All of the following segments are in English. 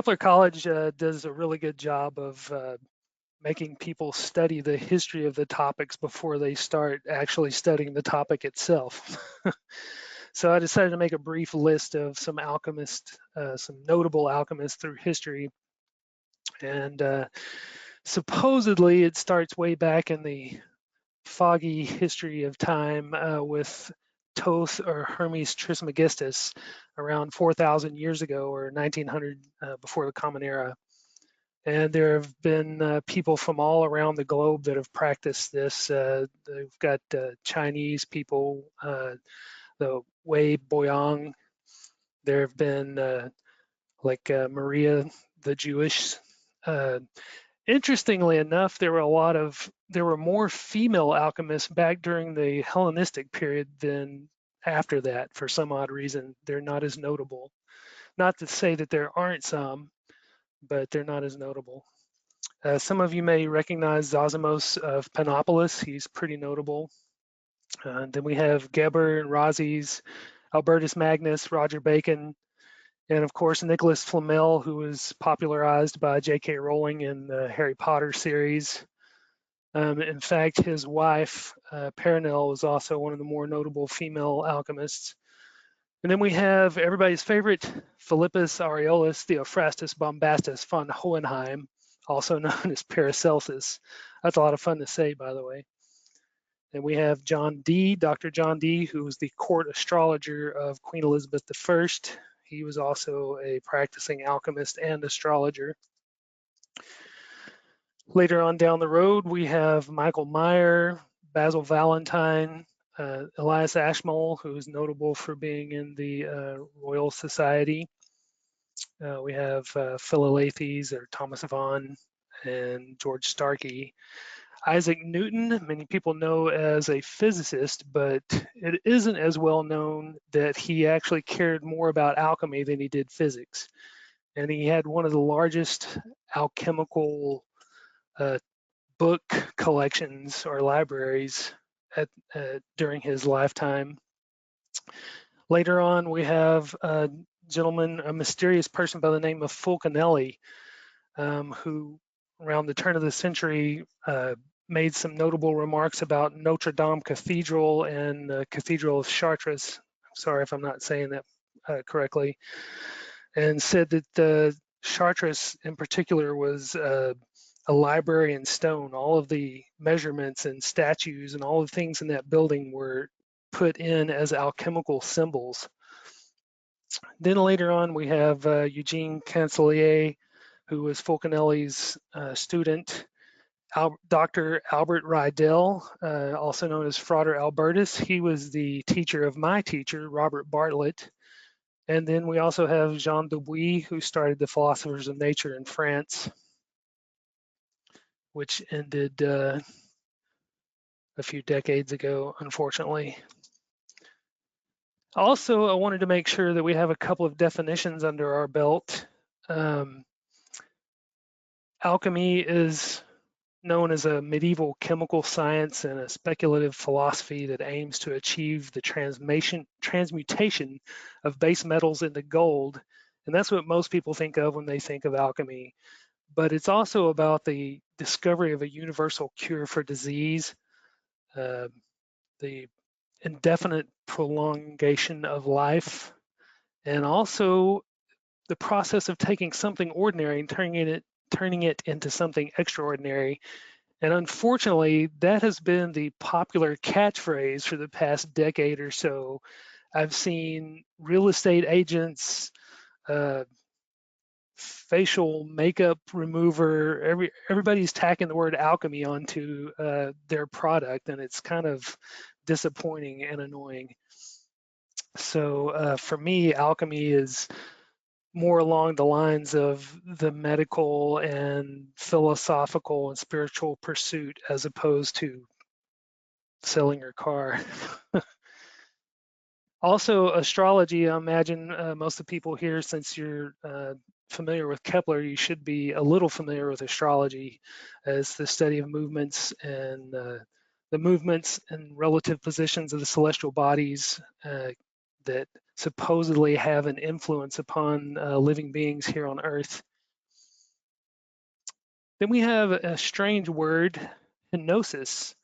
Kepler College does a really good job of making people study the history of the topics before they start actually studying the topic itself. So I decided to make a brief list of some alchemists, some notable alchemists through history. And supposedly it starts way back in the foggy history of time with Thoth or Hermes Trismegistus around 4,000 years ago or 1900 before the Common Era. And there have been people from all around the globe that have practiced this. They've got Chinese people, the Wei Boyang. There have been Maria the Jewish. Interestingly enough, there were more female alchemists back during the Hellenistic period than after that. For some odd reason, they're not as notable. Not to say that there aren't some, but they're not as notable. Some of you may recognize Zosimus of Panopolis. He's pretty notable. Then we have Geber and Rhazes, Albertus Magnus, Roger Bacon, and of course Nicholas Flamel, who was popularized by J.K. Rowling in the Harry Potter series. In fact, his wife, Perenelle, was also one of the more notable female alchemists. And then we have everybody's favorite, Philippus Aureolus Theophrastus Bombastus von Hohenheim, also known as Paracelsus. That's a lot of fun to say, by the way. And we have John Dee, Dr. John Dee, who was the court astrologer of Queen Elizabeth I. He was also a practicing alchemist and astrologer. Later on down the road, we have Michael Meyer, Basil Valentine, Elias Ashmole, who is notable for being in the Royal Society. We have Philalethes or Thomas Vaughan and George Starkey. Isaac Newton, many people know as a physicist, but it isn't as well known that he actually cared more about alchemy than he did physics. And he had one of the largest alchemical book collections or libraries during his lifetime. Later on, we have a mysterious person by the name of Fulcanelli, who around the turn of the century made some notable remarks about Notre Dame Cathedral and the Cathedral of Chartres. Sorry if I'm not saying that correctly. And said that Chartres in particular was a library in stone. All of the measurements and statues and all the things in that building were put in as alchemical symbols. Then later on, we have Eugene Cancellier, who was Fulcanelli's student. Dr. Albert Rydell, also known as Frater Albertus. He was the teacher of my teacher, Robert Bartlett. And then we also have Jean Dubuis, who started the Philosophers of Nature in France, which ended a few decades ago, unfortunately. Also, I wanted to make sure that we have a couple of definitions under our belt. Alchemy is known as a medieval chemical science and a speculative philosophy that aims to achieve the transmutation of base metals into gold. And that's what most people think of when they think of alchemy. But it's also about the discovery of a universal cure for disease, the indefinite prolongation of life, and also the process of taking something ordinary and turning it into something extraordinary. And unfortunately, that has been the popular catchphrase for the past decade or so. I've seen real estate agents, facial makeup remover, everybody's tacking the word alchemy onto their product, and it's kind of disappointing and annoying. So for me, alchemy is more along the lines of the medical and philosophical and spiritual pursuit as opposed to selling your car. Also, astrology, I imagine most of the people here, since you're familiar with Kepler, you should be a little familiar with astrology as the study of movements and the movements and relative positions of the celestial bodies that supposedly have an influence upon living beings here on Earth. Then we have a strange word, hypnosis.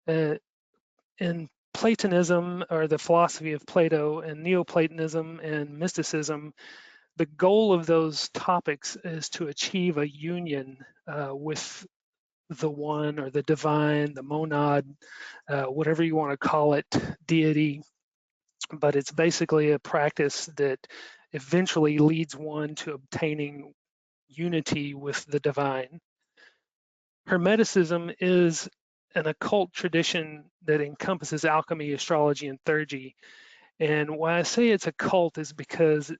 In Platonism, or the philosophy of Plato, and Neoplatonism and mysticism, the goal of those topics is to achieve a union with the one, or the divine, the monad, whatever you want to call it, deity. But it's basically a practice that eventually leads one to obtaining unity with the divine. Hermeticism is an occult tradition that encompasses alchemy, astrology, and theurgy. And why I say it's a cult is because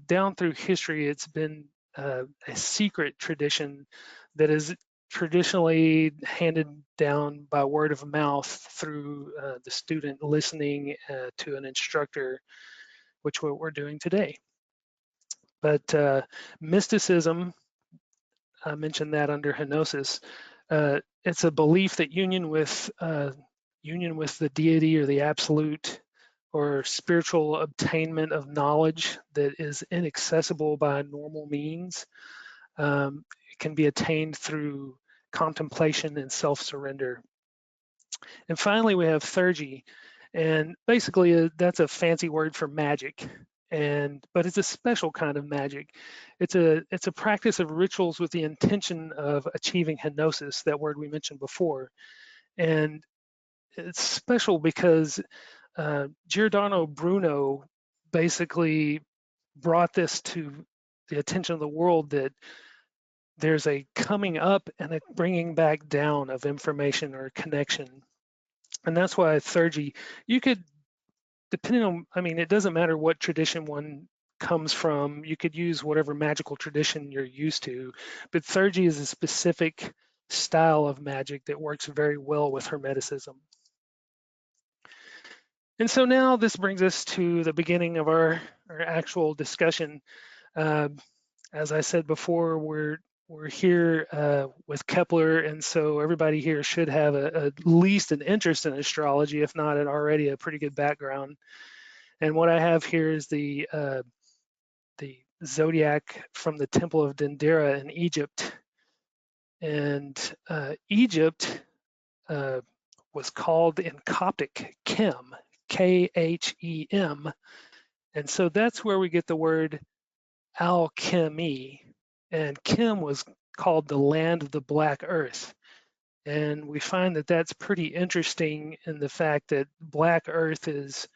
down through history, it's been a secret tradition that is traditionally handed down by word of mouth through the student listening to an instructor, which what we're doing today. But mysticism, I mentioned that under Henosis, it's a belief that union with the deity or the absolute, or spiritual obtainment of knowledge that is inaccessible by normal means, it can be attained through contemplation and self-surrender. And finally, we have Theurgy, and basically that's a fancy word for magic. But it's a special kind of magic. It's a practice of rituals with the intention of achieving hypnosis, that word we mentioned before. And it's special because Giordano Bruno basically brought this to the attention of the world, that there's a coming up and a bringing back down of information or connection. And that's why Theurgy, you could, depending on, I mean, it doesn't matter what tradition one comes from, you could use whatever magical tradition you're used to, but Theurgy is a specific style of magic that works very well with Hermeticism. And so now this brings us to the beginning of our actual discussion. As I said before, we're here with Kepler, and so everybody here should have at least an interest in astrology, if not already a pretty good background. And what I have here is the zodiac from the Temple of Dendera in Egypt. And Egypt was called in Coptic Chem, Khem. And so that's where we get the word alchemy. And Chem was called the land of the black earth. And we find that that's pretty interesting in the fact that black earth is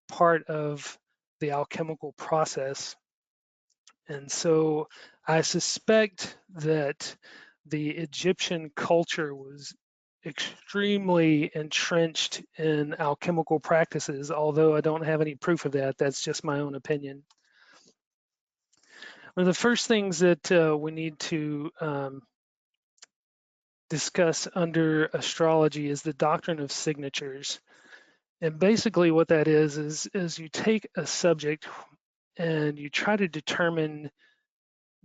part of the alchemical process. And so I suspect that the Egyptian culture was extremely entrenched in alchemical practices, although I don't have any proof of that. That's just my own opinion. One of the first things that we need to discuss under astrology is the doctrine of signatures. And basically what that is you take a subject and you try to determine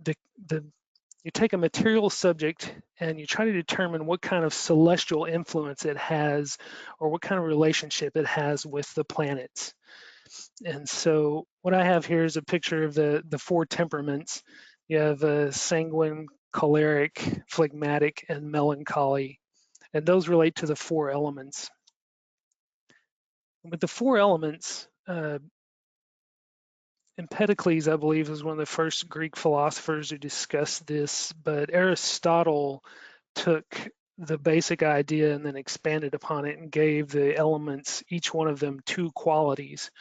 you take a material subject and you try to determine what kind of celestial influence it has, or what kind of relationship it has with the planets. And so what I have here is a picture of the four temperaments. You have sanguine, choleric, phlegmatic, and melancholy. And those relate to the four elements. With the four elements, Empedocles, I believe, was one of the first Greek philosophers who discussed this, but Aristotle took the basic idea and then expanded upon it and gave the elements, each one of them, two qualities.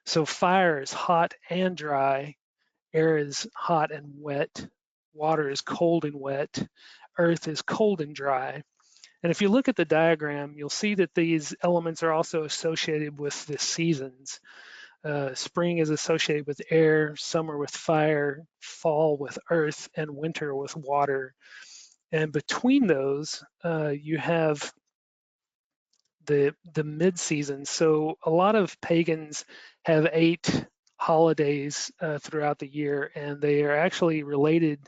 So fire is hot and dry, air is hot and wet, water is cold and wet, earth is cold and dry. And if you look at the diagram, you'll see that these elements are also associated with the seasons. Spring is associated with air, summer with fire, fall with earth, and winter with water. And between those, you have the mid-season. So a lot of pagans have 8 holidays throughout the year, and they are actually related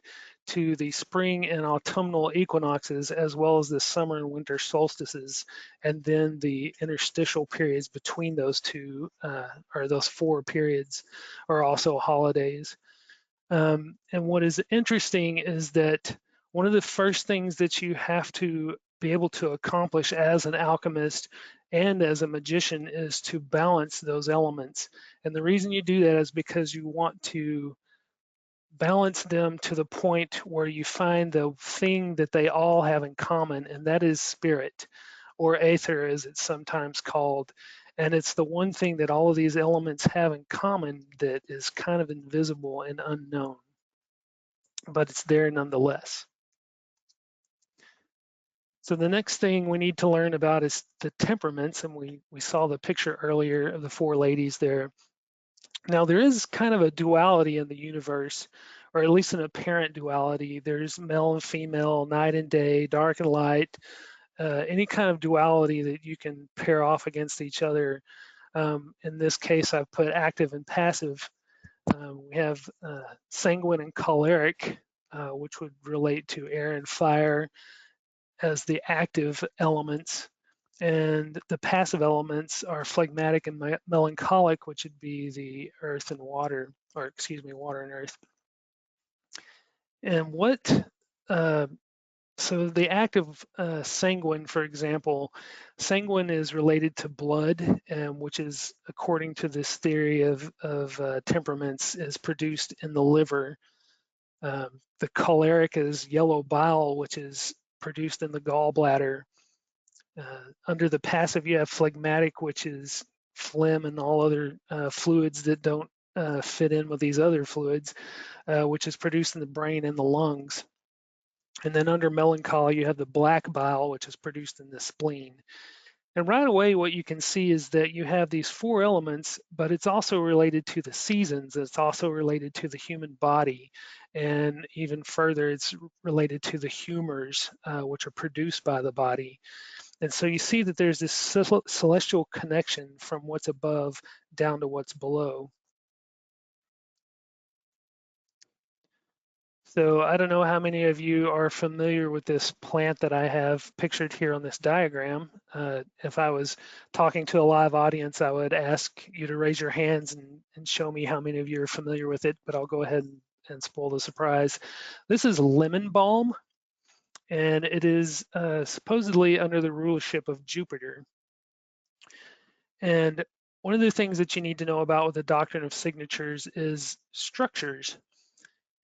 to the spring and autumnal equinoxes, as well as the summer and winter solstices, and then the interstitial periods between those two, or those 4 periods, are also holidays. And what is interesting is that one of the first things that you have to be able to accomplish as an alchemist and as a magician is to balance those elements. And the reason you do that is because you want to balance them to the point where you find the thing that they all have in common, and that is spirit, or aether as it's sometimes called. And it's the one thing that all of these elements have in common that is kind of invisible and unknown, but it's there nonetheless. So the next thing we need to learn about is the temperaments, and we saw the picture earlier of the four ladies there. Now there is kind of a duality in the universe, or at least an apparent duality. There's male and female, night and day, dark and light, any kind of duality that you can pair off against each other. In this case, I've put active and passive. We have sanguine and choleric, which would relate to air and fire as the active elements, and the passive elements are phlegmatic and melancholic, which would be the earth and water, or excuse me, water and earth. And uh, so the active sanguine, for example, sanguine is related to blood, which is, according to this theory of temperaments, is produced in the liver. The choleric is yellow bile, which is produced in the gallbladder. Under the passive, you have phlegmatic, which is phlegm and all other fluids that don't fit in with these other fluids, which is produced in the brain and the lungs. And then under melancholy, you have the black bile, which is produced in the spleen. And right away, what you can see is that you have these four elements, but it's also related to the seasons. It's also related to the human body. And even further, it's related to the humors, which are produced by the body. And so you see that there's this celestial connection from what's above down to what's below. So I don't know how many of you are familiar with this plant that I have pictured here on this diagram. If I was talking to a live audience, I would ask you to raise your hands and show me how many of you are familiar with it, but I'll go ahead and spoil the surprise. This is lemon balm, and it is supposedly under the rulership of Jupiter. And one of the things that you need to know about with the doctrine of signatures is structures.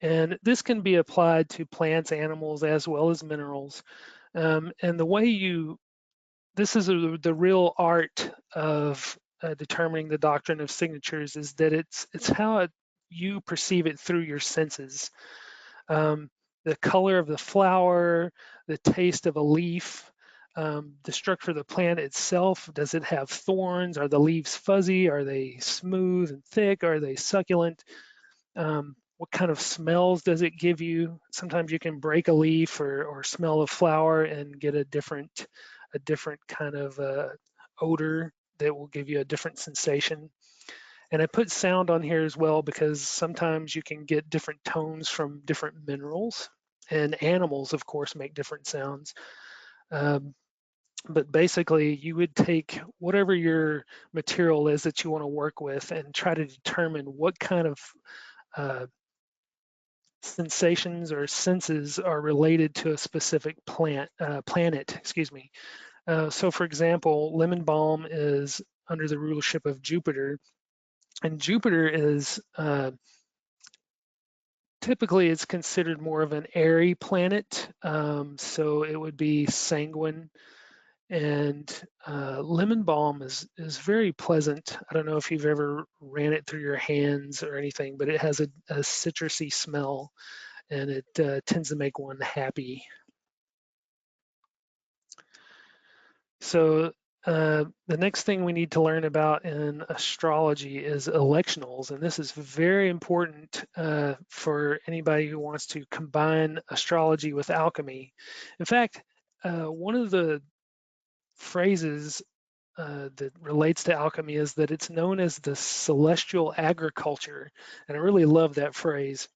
And this can be applied to plants, animals, as well as minerals. And the way this is the real art of determining the doctrine of signatures is that it's how you perceive it through your senses. The color of the flower, the taste of a leaf, the structure of the plant itself. Does it have thorns? Are the leaves fuzzy? Are they smooth and thick? Are they succulent? What kind of smells does it give you? Sometimes you can break a leaf or smell a flower and get a different kind of odor that will give you a different sensation. And I put sound on here as well because sometimes you can get different tones from different minerals, and animals, of course, make different sounds. Um, but basically, you would take whatever your material is that you want to work with and try to determine what kind of uh, sensations or senses are related to a specific planet, excuse me. So for example, lemon balm is under the rulership of Jupiter, and Jupiter is typically it's considered more of an airy planet. So it would be sanguine, and lemon balm is very pleasant. I don't know if you've ever ran it through your hands or anything, but it has a citrusy smell, and it tends to make one happy. So the next thing we need to learn about in astrology is electionals, and this is very important for anybody who wants to combine astrology with alchemy. In fact, one of the phrases that relates to alchemy is that it's known as the celestial agriculture, and I really love that phrase.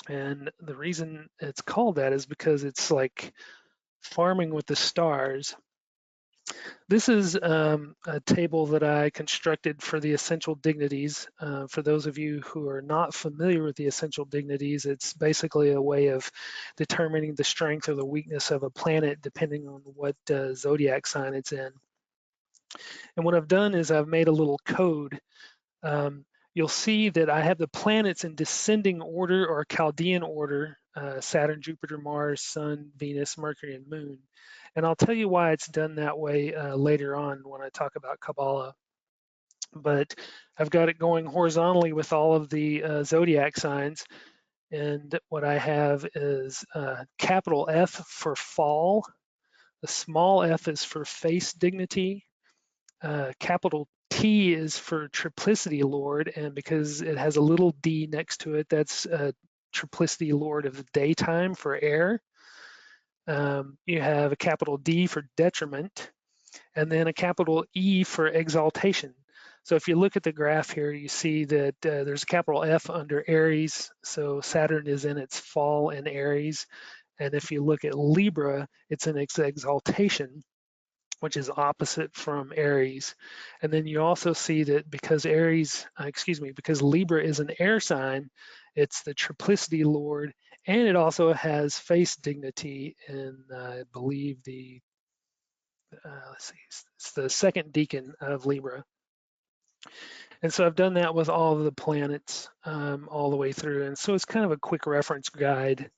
And the reason it's called that is because it's like farming with the stars. This is a table that I constructed for the essential dignities. For those of you who are not familiar with the essential dignities, it's basically a way of determining the strength or the weakness of a planet depending on what zodiac sign it's in. And what I've done is I've made a little code. Um, you'll see that I have the planets in descending order or Chaldean order, Saturn, Jupiter, Mars, Sun, Venus, Mercury, and Moon. And I'll tell you why it's done that way later on when I talk about Kabbalah. But I've got it going horizontally with all of the zodiac signs. And what I have is capital F for fall, the small f is for face dignity, capital T is for triplicity lord, and because it has a little d next to it, that's triplicity lord of the daytime for air. You have a capital D for detriment, and then a capital E for exaltation. So if you look at the graph here, you see that there's a capital F under Aries, so Saturn is in its fall in Aries. And if you look at Libra, it's in its exaltation, which is opposite from Aries. And then you also see that because because Libra is an air sign, it's the triplicity lord, and it also has face dignity in, I believe, let's see, it's the second decan of Libra. And so I've done that with all of the planets all the way through. And so it's kind of a quick reference guide.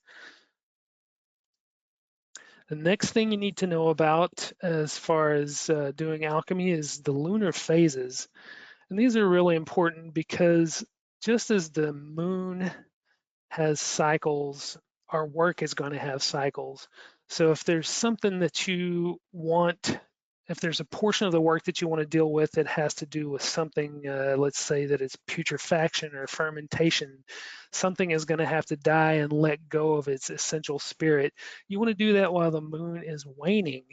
The next thing you need to know about as far as doing alchemy is the lunar phases. And these are really important because just as the moon has cycles, our work is going to have cycles. So if there's something that you want, if there's a portion of the work that you want to deal with that has to do with something, let's say that it's putrefaction or fermentation, something is going to have to die and let go of its essential spirit. You want to do that while the moon is waning,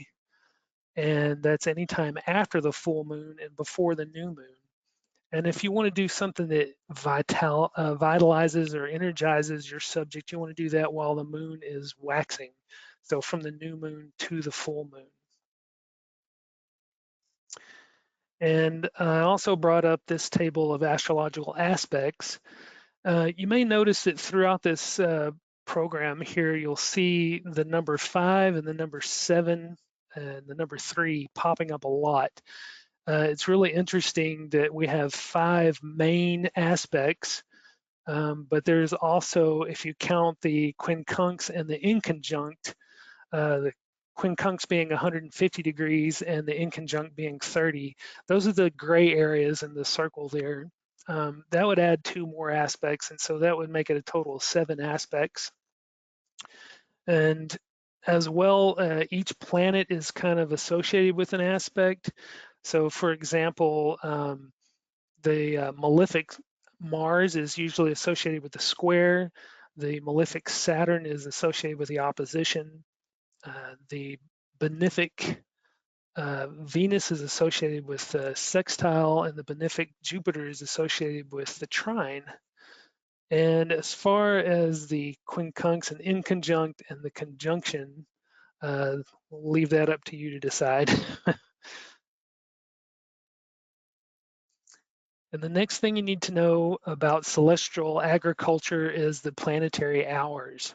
and that's anytime after the full moon and before the new moon. And if you want to do something that vitalizes or energizes your subject, you want to do that while the moon is waxing. So from the new moon to the full moon. And I also brought up this table of astrological aspects. You may notice that throughout this program here, you'll see the number 5 and the number 7 and the number 3 popping up a lot. It's really interesting that we have 5 main aspects, but there's also, if you count the quincunx and the inconjunct, the quincunx being 150 degrees and the inconjunct being 30, those are the gray areas in the circle there. That would add 2 more aspects, and so that would make it a total of 7 aspects. And as well, each planet is kind of associated with an aspect. So for example, the malefic Mars is usually associated with the square. The malefic Saturn is associated with the opposition. The benefic Venus is associated with the sextile, and the benefic Jupiter is associated with the trine. And as far as the quincunx and inconjunct and the conjunction, we'll leave that up to you to decide. And the next thing you need to know about celestial agriculture is the planetary hours.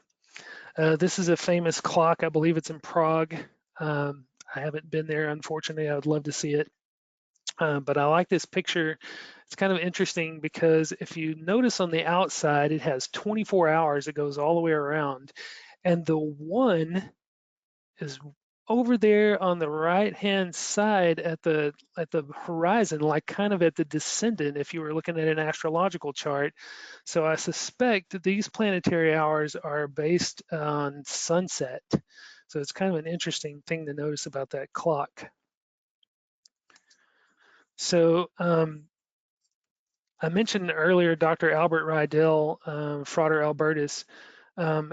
This is a famous clock. I believe it's in Prague. I haven't been there, unfortunately. I would love to see it. But I like this picture. It's kind of interesting because if you notice on the outside, it has 24 hours. It goes all the way around. And the one is over there on the right-hand side at the horizon, like kind of at the descendant if you were looking at an astrological chart. So I suspect that these planetary hours are based on sunset. So it's kind of an interesting thing to notice about that clock. So I mentioned earlier Dr. Albert Rydell, Frater Albertus.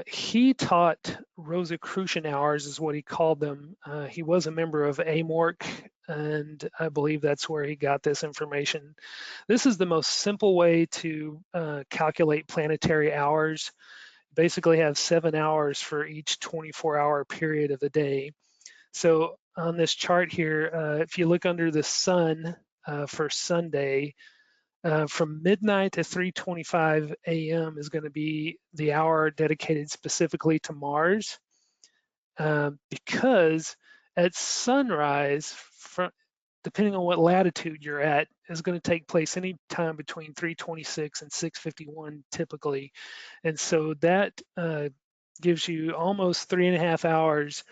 He taught Rosicrucian hours is what he called them. He was a member of AMORC, and I believe that's where he got this information. This is the most simple way to calculate planetary hours. Basically have 7 hours for each 24-hour period of the day. So on this chart here, if you look under the sun for Sunday, from midnight to 3:25 a.m. is going to be the hour dedicated specifically to Mars, because at sunrise, depending on what latitude you're at, is going to take place any time between 3:26 and 6:51 typically, and so that gives you almost 3.5 hours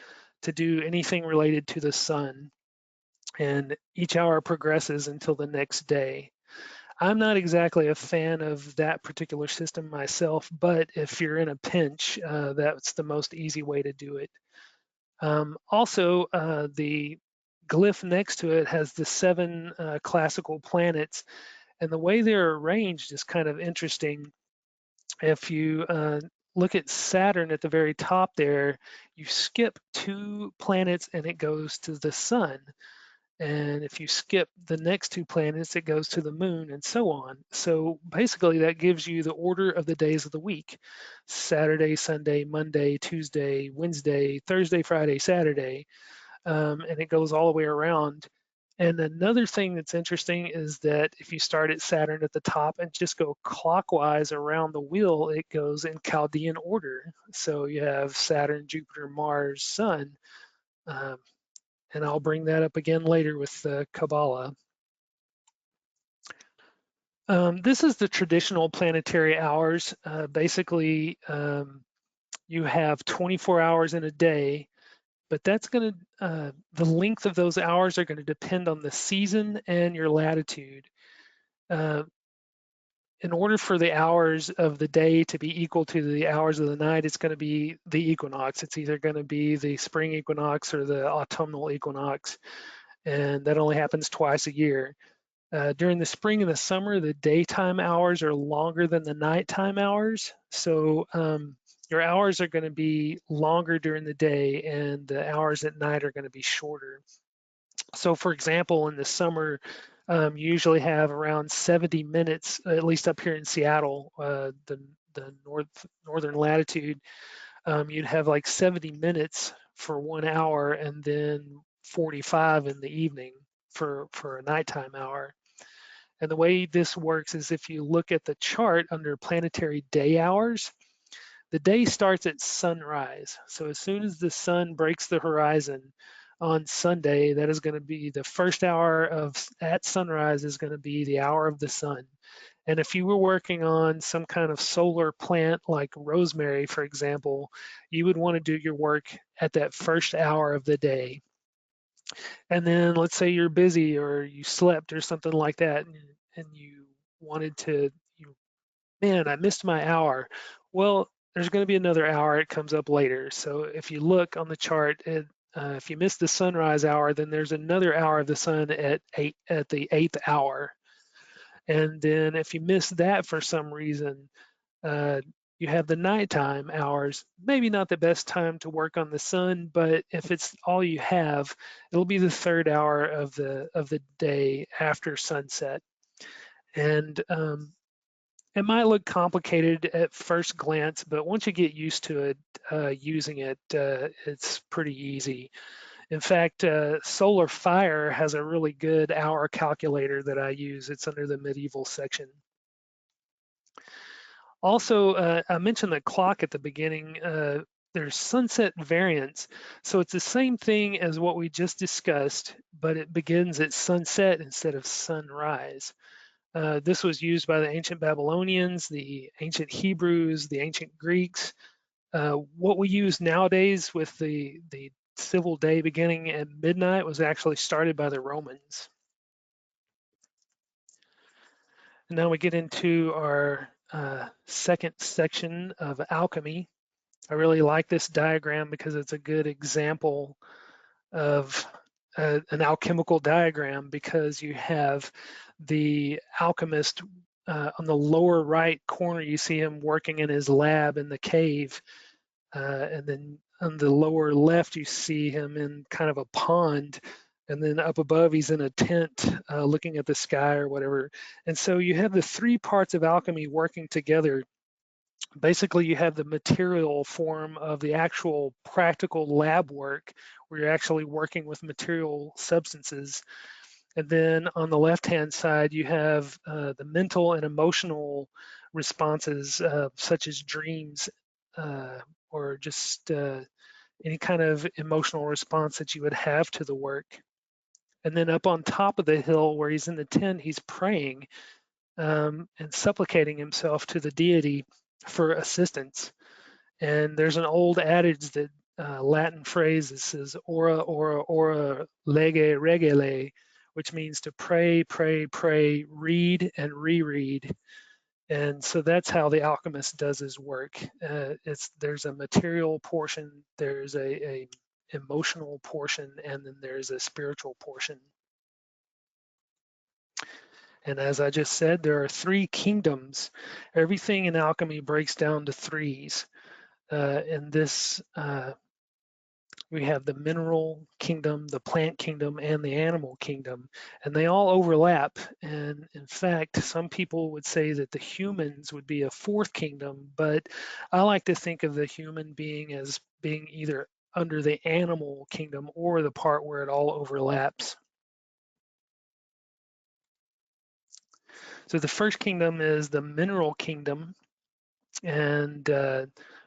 to do anything related to the sun, and each hour progresses until the next day. I'm not exactly a fan of that particular system myself, but if you're in a pinch, that's the most easy way to do it. Also, the glyph next to it has the 7 classical planets, and the way they're arranged is kind of interesting. If you look at Saturn at the very top there, you skip 2 planets and it goes to the sun. And if you skip the next 2 planets, it goes to the moon and so on. So basically that gives you the order of the days of the week: Saturday, Sunday, Monday, Tuesday, Wednesday, Thursday, Friday, Saturday, and it goes all the way around. And another thing that's interesting is that if you start at Saturn at the top and just go clockwise around the wheel, it goes in Chaldean order. So you have Saturn, Jupiter, Mars, Sun, um, and I'll bring that up again later with Kabbalah. This is the traditional planetary hours. Basically, you have 24 hours in a day, but that's going to, the length of those hours are going to depend on the season and your latitude. Uh, in order for the hours of the day to be equal to the hours of the night, it's going to be the equinox. It's either going to be the spring equinox or the autumnal equinox, and that only happens twice a year. During the spring and the summer, the daytime hours are longer than the nighttime hours. So your hours are going to be longer during the day and the hours at night are going to be shorter. So for example, in the summer, you usually have around 70 minutes, at least up here in Seattle, the northern latitude, you'd have like 70 minutes for 1 hour and then 45 in the evening for a nighttime hour. And the way this works is if you look at the chart under planetary day hours, the day starts at sunrise. So as soon as the sun breaks the horizon on Sunday, that is going to be the first hour of at sunrise is going to be the hour of the sun. And if you were working on some kind of solar plant like rosemary, for example, you would want to do your work at that first hour of the day. And then let's say you're busy or you slept or something like that, and you wanted to, man, I missed my hour. Well, there's going to be another hour. It comes up later. So if you look on the chart, if you miss the sunrise hour, then there's another hour of the sun at the 8th hour. And then if you miss that for some reason, uh, you have the nighttime hours. Maybe not the best time to work on the sun, but if it's all you have, it'll be the 3rd hour of the day after sunset. And it might look complicated at first glance, but once you get used to it, using it, it's pretty easy. In fact, Solar Fire has a really good hour calculator that I use. It's under the medieval section. Also, I mentioned the clock at the beginning. There's sunset variants. So it's the same thing as what we just discussed, but it begins at sunset instead of sunrise. This was used by the ancient Babylonians, the ancient Hebrews, the ancient Greeks. What we use nowadays with the civil day beginning at midnight was actually started by the Romans. And now we get into our second section of alchemy. I really like this diagram because it's a good example of an alchemical diagram, because you have the alchemist on the lower right corner, you see him working in his lab in the cave. And then on the lower left, you see him in kind of a pond. And then up above, he's in a tent looking at the sky or whatever. And so you have the 3 parts of alchemy working together Basically, you have the material form of the actual practical lab work where you're actually working with material substances. And then on the left-hand side, you have the mental and emotional responses, such as dreams uh, or just any kind of emotional response that you would have to the work. And then up on top of the hill where he's in the tent, he's praying and supplicating himself to the deity for assistance. And there's an old adage that Latin phrase that says ora, ora, ora, lege, regele, which means to pray, pray, pray, read, and reread. And so that's how the alchemist does his work. There's a material portion, there's a emotional portion, and then there's a spiritual portion. And as I just said, there are three kingdoms. Everything in alchemy breaks down to threes. In this, we have the mineral kingdom, the plant kingdom, and the animal kingdom, and they all overlap. And in fact, some people would say that the humans would be a fourth kingdom, but I like to think of the human being as being either under the animal kingdom or the part where it all overlaps. So the first kingdom is the mineral kingdom. And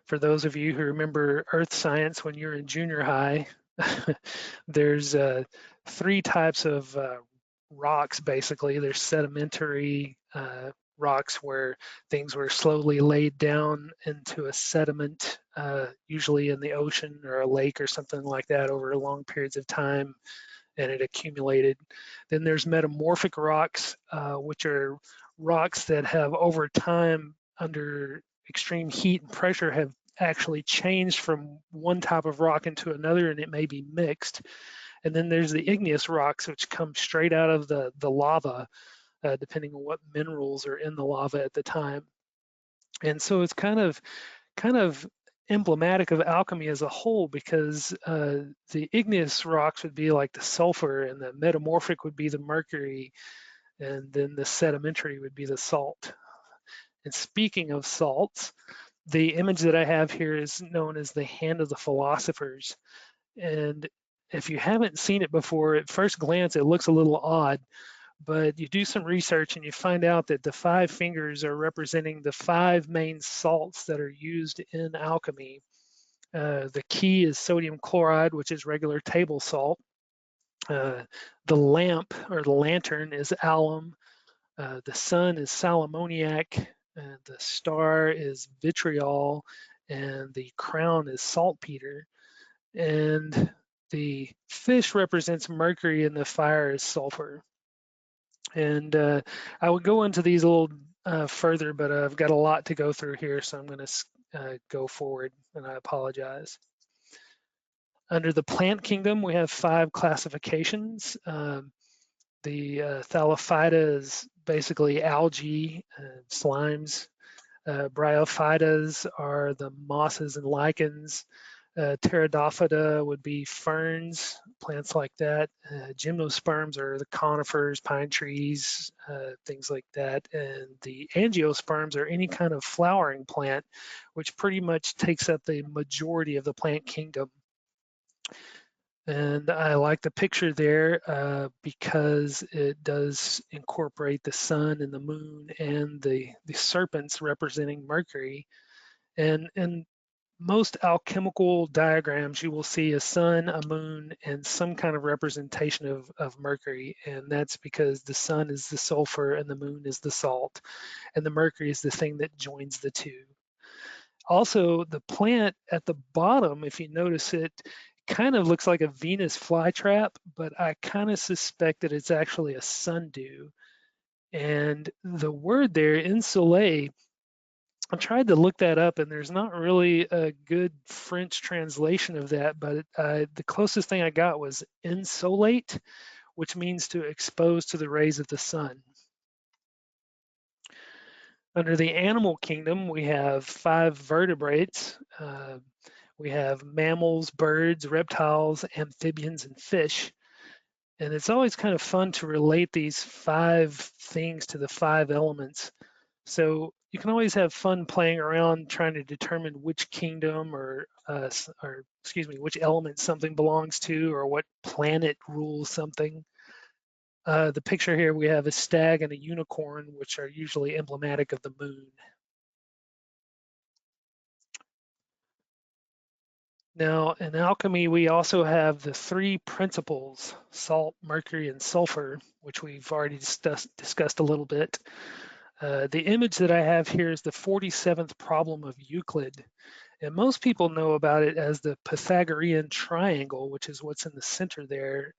for those of you who remember earth science when you're in junior high, there's three types of rocks basically. There's sedimentary rocks where things were slowly laid down into a sediment, usually in the ocean or a lake or something like that over long periods of time, and it accumulated. Then there's metamorphic rocks, which are rocks that have over time under extreme heat and pressure have actually changed from one type of rock into another, and it may be mixed. And then there's the igneous rocks, which come straight out of the lava, depending on what minerals are in the lava at the time. And so it's kind of emblematic of alchemy as a whole, because the igneous rocks would be like the sulfur, and the metamorphic would be the mercury, and then the sedimentary would be the salt. And speaking of salts, the image that I have here is known as the hand of the philosophers. And if you haven't seen it before, at first glance, it looks a little odd, but you do some research and you find out that the five fingers are representing the five main salts that are used in alchemy. The key is sodium chloride, which is regular table salt. The lamp or the lantern is alum. The sun is sal ammoniac. The star is vitriol. And the crown is saltpeter. And the fish represents mercury, and the fire is sulfur. And I would go into these a little further, but I've got a lot to go through here, so I'm going to go forward, and I apologize. Under the plant kingdom, we have five classifications. The Thallophyta is basically algae, slimes. Bryophytas are the mosses and lichens. Pteridophyta would be ferns, plants like that. Gymnosperms are the conifers, pine trees, things like that. And the angiosperms are any kind of flowering plant, which pretty much takes up the majority of the plant kingdom. And I like the picture there because it does incorporate the sun and the moon and the serpents representing Mercury. And in most alchemical diagrams, you will see a sun, a moon, and some kind of representation of Mercury. And that's because the sun is the sulfur and the moon is the salt, and the Mercury is the thing that joins the two. Also, the plant at the bottom, if you notice it, kind of looks like a Venus flytrap, but I kind of suspect that it's actually a sundew. And the word there, insoleil, I tried to look that up, and there's not really a good French translation of that, but the closest thing I got was insolate, which means to expose to the rays of the sun. Under the animal kingdom, we have five vertebrates. We have mammals, birds, reptiles, amphibians, and fish. And it's always kind of fun to relate these five things to the five elements. So you can always have fun playing around trying to determine which kingdom or excuse me, which element something belongs to or what planet rules something. The picture here, we have a stag and a unicorn, which are usually emblematic of the moon. Now, in alchemy, we also have the three principles, salt, mercury, and sulfur, which we've already discussed a little bit. The image that I have here is the 47th problem of Euclid. And most people know about it as the Pythagorean triangle, which is what's in the center there,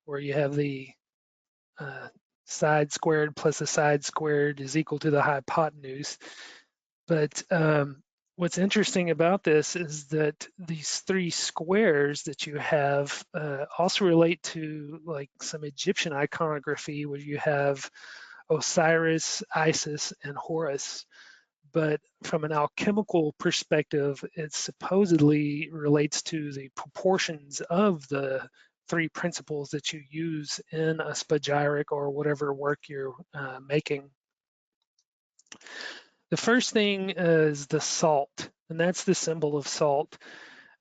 where you have the side squared plus a side squared is equal to the hypotenuse. But what's interesting about this is that these three squares that you have also relate to like some Egyptian iconography where you have Osiris, Isis, and Horus. But from an alchemical perspective, it supposedly relates to the proportions of the three principles that you use in a spagyric or whatever work you're making. The first thing is the salt, and that's the symbol of salt.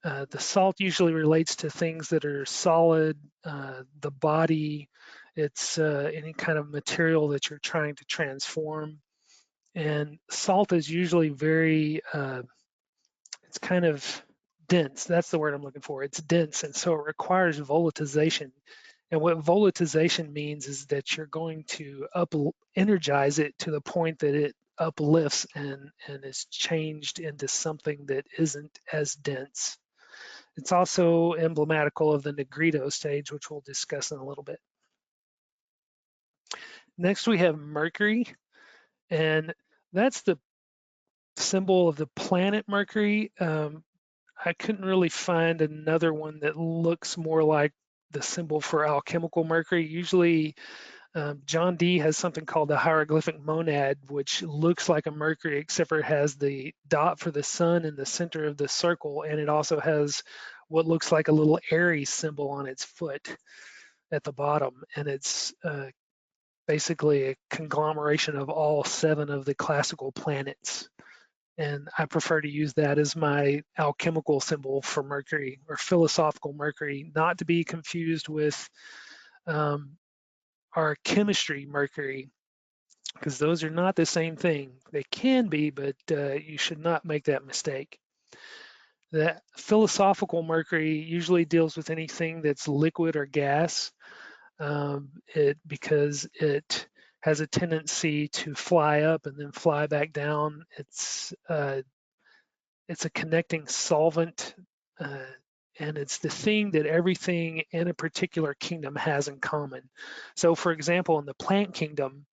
The salt usually relates to things that are solid, the body, it's any kind of material that you're trying to transform. And salt is usually very, it's kind of dense. That's the word I'm looking for. It's dense, and so it requires volatilization. And what volatilization means is that you're going to energize it to the point that it uplifts and is changed into something that isn't as dense. It's also emblematical of the Negrito stage, which we'll discuss in a little bit. Next, we have Mercury, and that's the symbol of the planet Mercury. I couldn't really find another one that looks more like the symbol for alchemical Mercury. Usually, John Dee has something called the hieroglyphic monad, which looks like a Mercury, except for it has the dot for the sun in the center of the circle, and it also has what looks like a little Aries symbol on its foot at the bottom. And it's basically a conglomeration of all 7 of the classical planets. And I prefer to use that as my alchemical symbol for Mercury or philosophical Mercury, not to be confused with our chemistry Mercury, because those are not the same thing. They can be, but you should not make that mistake. The philosophical Mercury usually deals with anything that's liquid or gas, because it has a tendency to fly up and then fly back down. It's a connecting solvent, and it's the thing that everything in a particular kingdom has in common. So, for example, in the plant kingdom,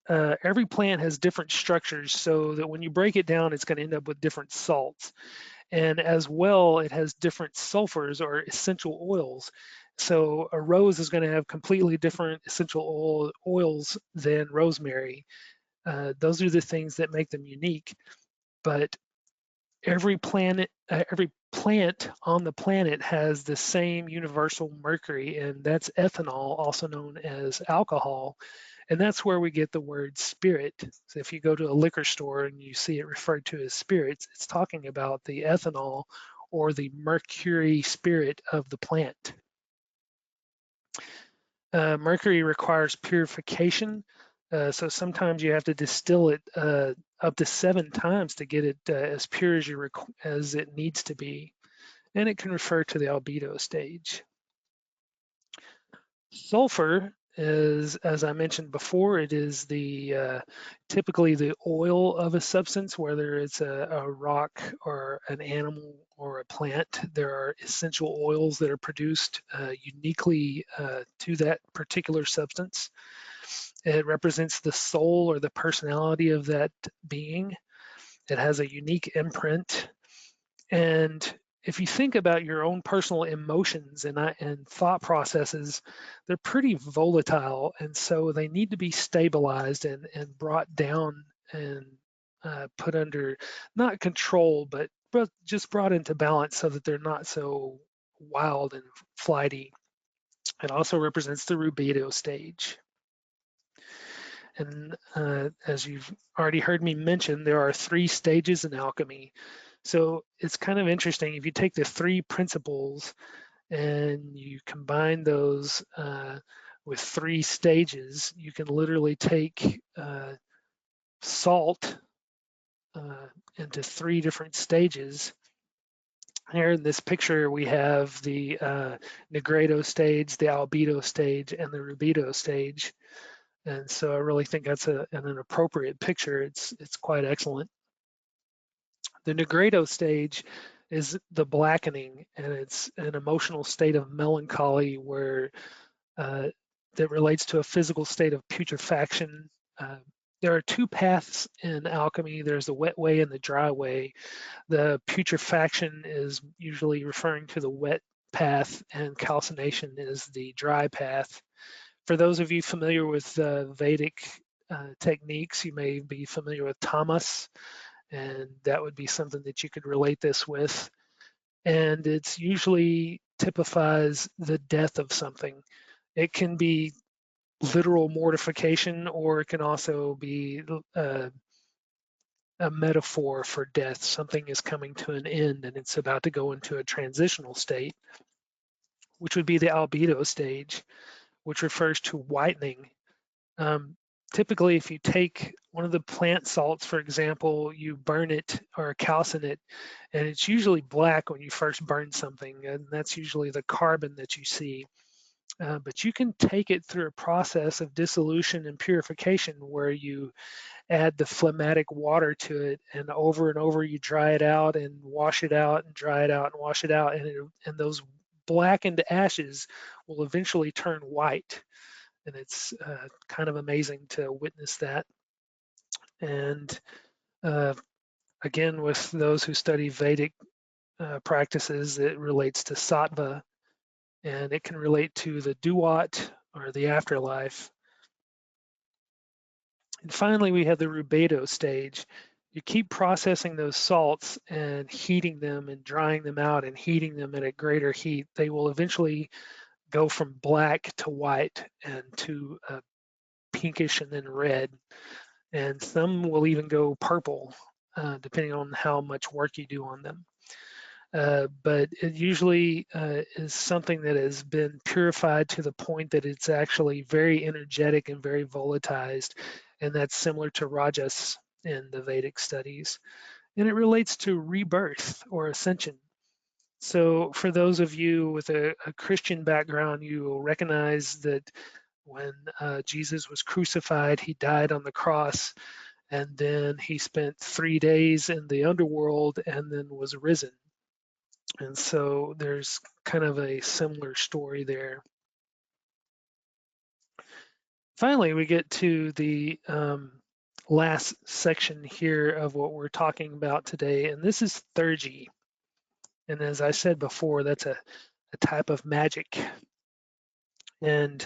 every plant has different structures, so that when you break it down, it's going to end up with different salts. And as well, it has different sulfurs or essential oils. So a rose is going to have completely different essential oils than rosemary. Those are the things that make them unique. But every plant on the planet has the same universal mercury, and that's ethanol, also known as alcohol. And that's where we get the word spirit. So if you go to a liquor store and you see it referred to as spirits, it's talking about the ethanol or the mercury spirit of the plant. Mercury requires purification. So sometimes you have to distill it up to 7 times to get it as pure as it needs to be. And it can refer to the albedo stage. Sulfur is, as I mentioned before, it is the typically the oil of a substance, whether it's a rock or an animal or a plant. There are essential oils that are produced uniquely to that particular substance. It represents the soul or the personality of that being. It has a unique imprint. And if you think about your own personal emotions and thought processes, they're pretty volatile. And so they need to be stabilized and brought down and put under, not control, but just brought into balance so that they're not so wild and flighty. It also represents the rubedo stage. And as you've already heard me mention, there are 3 stages in alchemy. So it's kind of interesting. If you take the 3 principles and you combine those with 3 stages, you can literally take salt into 3 different stages. Here in this picture, we have the Negredo stage, the Albedo stage, and the Rubedo stage. And so I really think that's an appropriate picture. It's quite excellent. The Negredo stage is the blackening, and it's an emotional state of melancholy where that relates to a physical state of putrefaction. Uh, there are 2 paths in alchemy. There's the wet way and the dry way. The putrefaction is usually referring to the wet path, and calcination is the dry path. For those of you familiar with Vedic techniques, you may be familiar with tamas, and that would be something that you could relate this with. And it's usually typifies the death of something. It can be literal mortification, or it can also be a metaphor for death. Something is coming to an end and it's about to go into a transitional state, which would be the albedo stage, which refers to whitening. Um, Typically, if you take one of the plant salts, for example, you burn it or calcine it, and it's usually black when you first burn something, and that's usually the carbon that you see. But you can take it through a process of dissolution and purification where you add the phlegmatic water to it, and over you dry it out and wash it out and dry it out and wash it out, and those blackened ashes will eventually turn white. And it's kind of amazing to witness that. And uh, again, with those who study Vedic practices, it relates to sattva, and it can relate to the duat or the afterlife. And finally, we have the rubedo stage. You keep processing those salts and heating them and drying them out and heating them at a greater heat. They will eventually go from black to white and to pinkish and then red. And some will even go purple, depending on how much work you do on them. But it usually is something that has been purified to the point that it's actually very energetic and very volatilized, and that's similar to Rajas in the Vedic studies. And it relates to rebirth or ascension. So for those of you with a Christian background, you will recognize that when Jesus was crucified, he died on the cross, and then he spent 3 days in the underworld and then was risen. And so there's kind of a similar story there. Finally, we get to the last section here of what we're talking about today, and this is Theurgy. And as I said before, that's a type of magic. And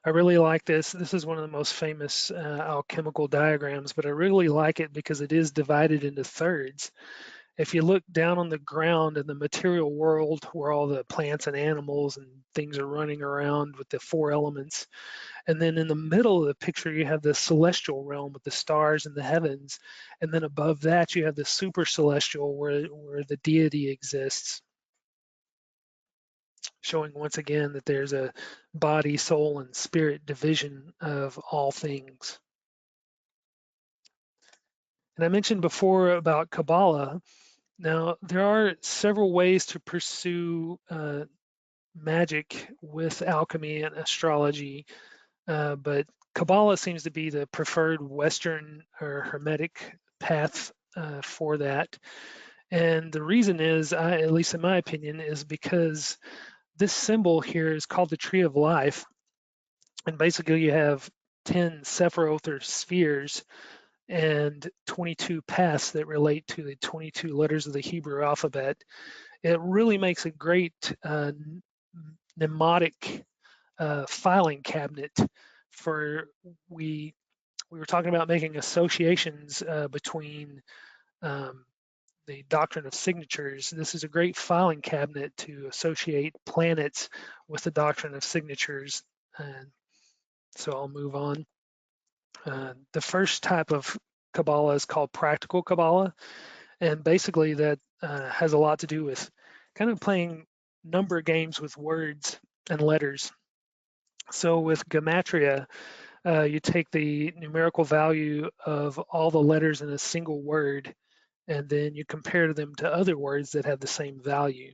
I really like this. This is one of the most famous alchemical diagrams, but I really like it because it is divided into thirds. If you look down on the ground in the material world where all the plants and animals and things are running around with the 4 elements, and then in the middle of the picture you have the celestial realm with the stars and the heavens, and then above that you have the super celestial where the deity exists, showing once again that there's a body, soul, and spirit division of all things. And I mentioned before about Kabbalah. Now, there are several ways to pursue magic with alchemy and astrology, but Kabbalah seems to be the preferred Western or Hermetic path for that. And the reason is, at least in my opinion, is because this symbol here is called the Tree of Life. And basically, you have 10 Sephiroth or spheres and 22 paths that relate to the 22 letters of the Hebrew alphabet. It really makes a great mnemonic filing cabinet for we were talking about making associations between the doctrine of signatures. This is a great filing cabinet to associate planets with the doctrine of signatures. And so I'll move on. The first type of Kabbalah is called practical Kabbalah, and basically that has a lot to do with kind of playing number games with words and letters. So with Gematria, you take the numerical value of all the letters in a single word, and then you compare them to other words that have the same value.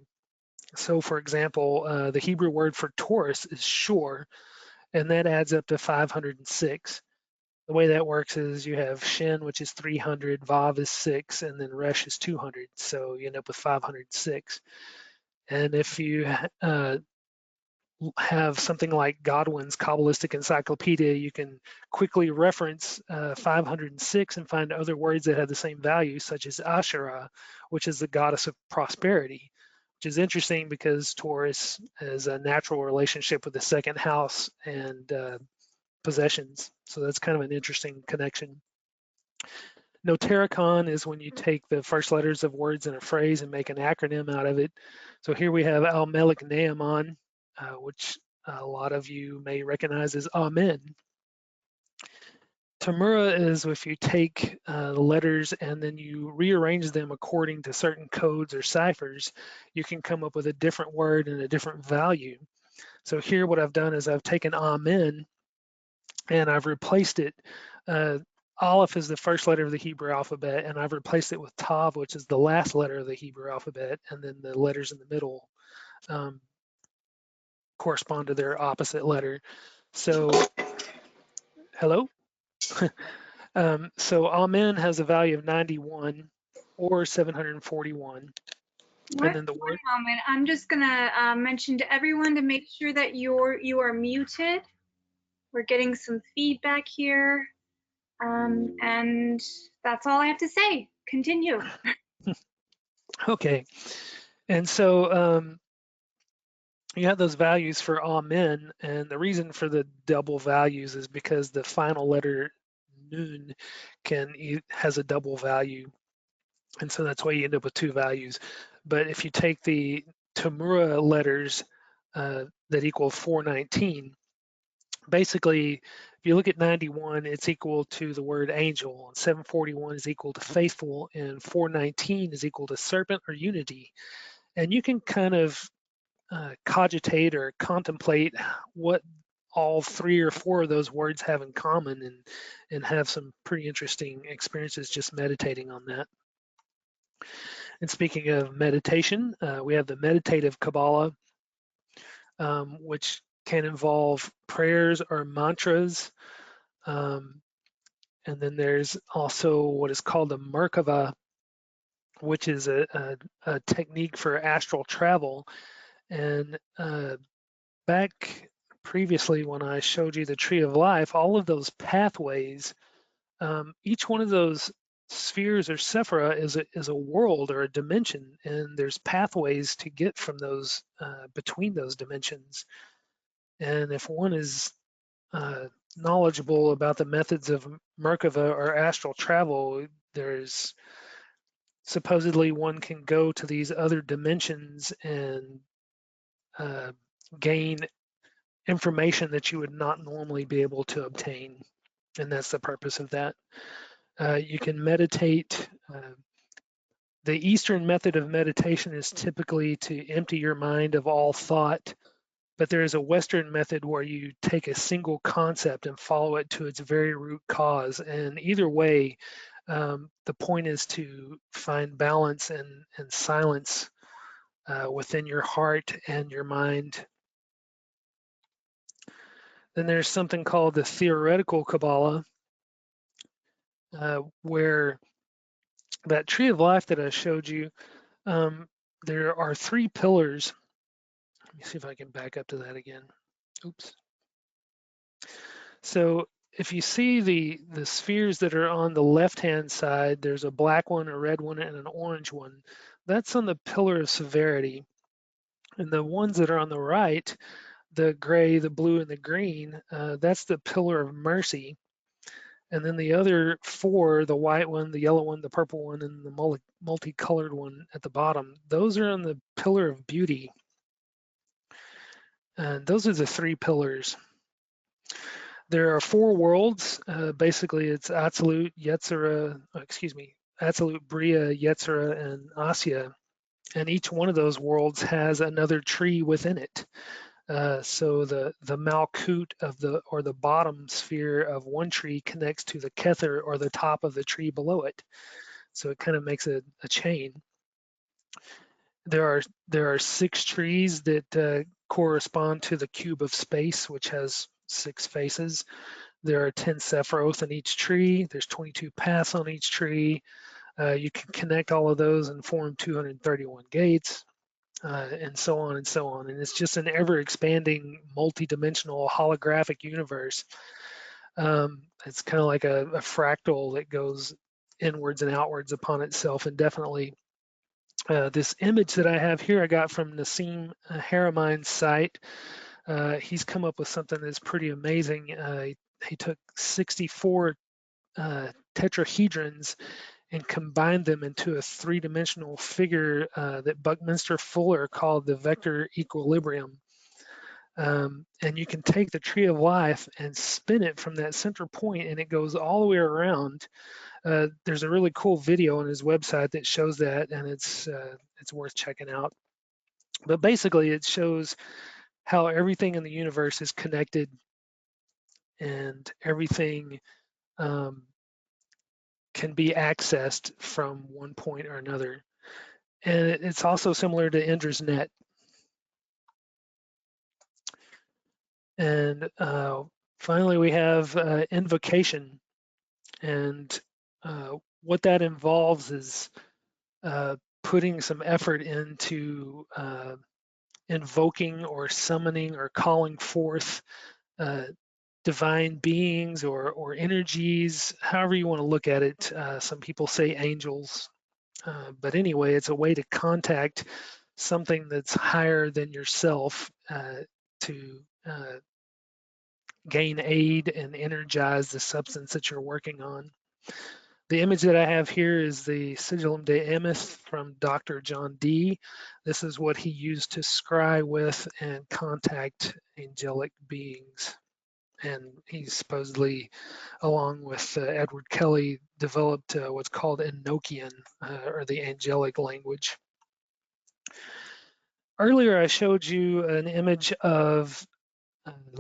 So for example, the Hebrew word for Taurus is Shor, and that adds up to 506. The way that works is you have Shin, which is 300, Vav is 6, and then Resh is 200. So you end up with 506. And if you have something like Godwin's Kabbalistic Encyclopedia, you can quickly reference 506 and find other words that have the same value, such as Asherah, which is the goddess of prosperity, which is interesting because Taurus has a natural relationship with the second house and possessions. So that's kind of an interesting connection. Notaricon is when you take the first letters of words in a phrase and make an acronym out of it. So here we have Al-Melik Ne'eman, which a lot of you may recognize as Amen. Tamura is if you take the letters and then you rearrange them according to certain codes or ciphers, you can come up with a different word and a different value. So here what I've done is I've taken Amen and I've replaced it. Aleph is the first letter of the Hebrew alphabet, and I've replaced it with Tav, which is the last letter of the Hebrew alphabet, and then the letters in the middle correspond to their opposite letter. So, hello? So Amen has a value of 91 or 741. And then the One word. moment. I'm just gonna mention to everyone to make sure that you are muted. We're getting some feedback here. And that's all I have to say. Continue. Okay. And so you have those values for Amen, and the reason for the double values is because the final letter Nun has a double value, and so that's why you end up with two values. But if you take the Tamura letters that equal 419, basically, if you look at 91, it's equal to the word angel, and 741 is equal to faithful, and 419 is equal to serpent or unity. And you can kind of cogitate or contemplate what all three or four of those words have in common and have some pretty interesting experiences just meditating on that. And speaking of meditation, we have the meditative Kabbalah, which can involve prayers or mantras. And then there's also what is called the Merkava, which is a technique for astral travel. And back previously when I showed you the tree of life, all of those pathways, each one of those spheres or sephira is a world or a dimension, and there's pathways to get from those between those dimensions. And if one is knowledgeable about the methods of Merkava or astral travel, there's supposedly one can go to these other dimensions and gain information that you would not normally be able to obtain. And that's the purpose of that. You can meditate. The Eastern method of meditation is typically to empty your mind of all thought, but there is a Western method where you take a single concept and follow it to its very root cause. And either way, the point is to find balance and silence within your heart and your mind. Then there's something called the theoretical Kabbalah, where that tree of life that I showed you, there are three pillars. Let me see if I can back up to that again. Oops. So if you see the spheres that are on the left-hand side, there's a black one, a red one, and an orange one. That's on the pillar of severity. And the ones that are on the right, the gray, the blue, and the green, that's the pillar of mercy. And then the other four, the white one, the yellow one, the purple one, and the multicolored one at the bottom, those are on the pillar of beauty. And those are the three pillars. There are four worlds. Basically, it's Absolute, Yetzirah, Absolute, Bria, Yetzirah, and Asya. And each one of those worlds has another tree within it. So the Malkut of the bottom sphere of one tree connects to the Kether or the top of the tree below it. So it kind of makes a chain. There are six trees that correspond to the cube of space, which has six faces. There are 10 Sephiroth in each tree. There's 22 paths on each tree. You can connect all of those and form 231 gates, and so on and so on. And it's just an ever-expanding, multi-dimensional holographic universe. It's kind of like a fractal that goes inwards and outwards upon itself indefinitely. This image that I have here, I got from Nassim Haramine's site. He's come up with something that's pretty amazing. He took 64 tetrahedrons and combined them into a three-dimensional figure that Buckminster Fuller called the vector equilibrium. And you can take the tree of life and spin it from that center point, and it goes all the way around. There's a really cool video on his website that shows that, and it's worth checking out. But basically, it shows how everything in the universe is connected, and everything can be accessed from one point or another. And it's also similar to Indra's net. And finally, we have invocation. And what that involves is putting some effort into invoking or summoning or calling forth divine beings or energies, however you want to look at it. Some people say angels. But anyway, it's a way to contact something that's higher than yourself to gain aid and energize the substance that you're working on. The image that I have here is the Sigillum de Ameth from Dr. John Dee. This is what he used to scry with and contact angelic beings. And he supposedly, along with Edward Kelly, developed what's called Enochian, or the angelic language. Earlier, I showed you an image of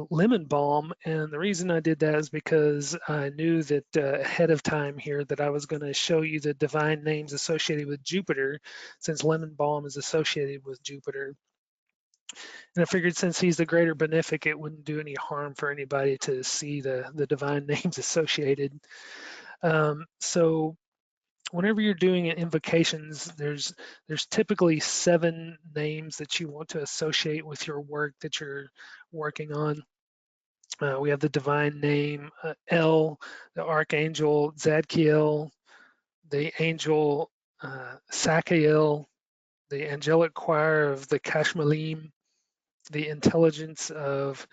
lemon balm, and the reason I did that is because I knew that ahead of time here that I was going to show you the divine names associated with Jupiter, since lemon balm is associated with Jupiter. And I figured since he's the greater benefic, it wouldn't do any harm for anybody to see the divine names associated. So whenever you're doing invocations, there's typically 7 names that you want to associate with your work that you're working on. We have the divine name El, the archangel Zadkiel, the angel Sakael, the angelic choir of the Kashmalim, the intelligence of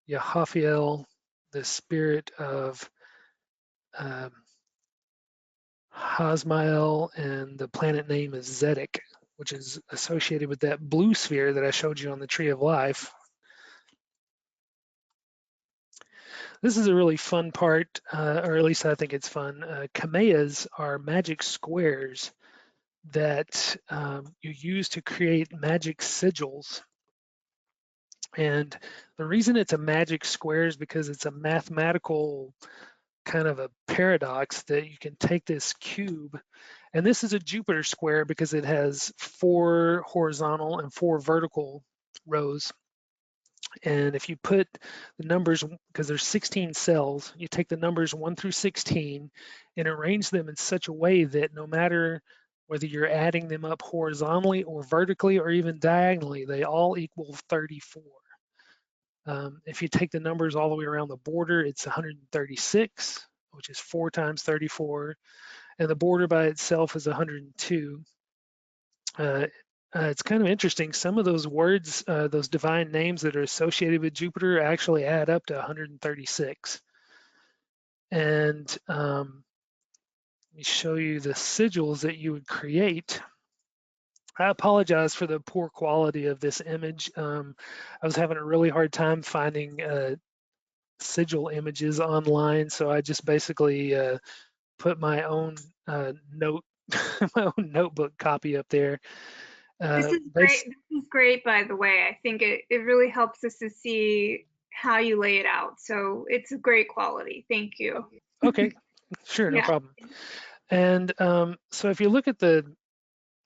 Yahafiel, the spirit of um, Hasmael, and the planet name is Zedek, which is associated with that blue sphere that I showed you on the Tree of Life. This is a really fun part, or at least I think it's fun. Kameyas are magic squares that you use to create magic sigils. And the reason it's a magic square is because it's a mathematical kind of a paradox that you can take this cube, and this is a Jupiter square because it has 4 horizontal and 4 vertical rows. And if you put the numbers, because there's 16 cells, you take the numbers 1 through 16 and arrange them in such a way that no matter whether you're adding them up horizontally or vertically or even diagonally, they all equal 34. If you take the numbers all the way around the border, it's 136, which is 4 times 34, and the border by itself is 102. It's kind of interesting. Some of those words, those divine names that are associated with Jupiter actually add up to 136. And let me show you the sigils that you would create. I apologize for the poor quality of this image. I was having a really hard time finding sigil images online, so I just basically put my own note, my own notebook copy up there. This is great. Base, This is great, by the way. I think it really helps us to see how you lay it out. So it's a great quality. Thank you. okay, sure, no Yeah. problem. And so if you look at the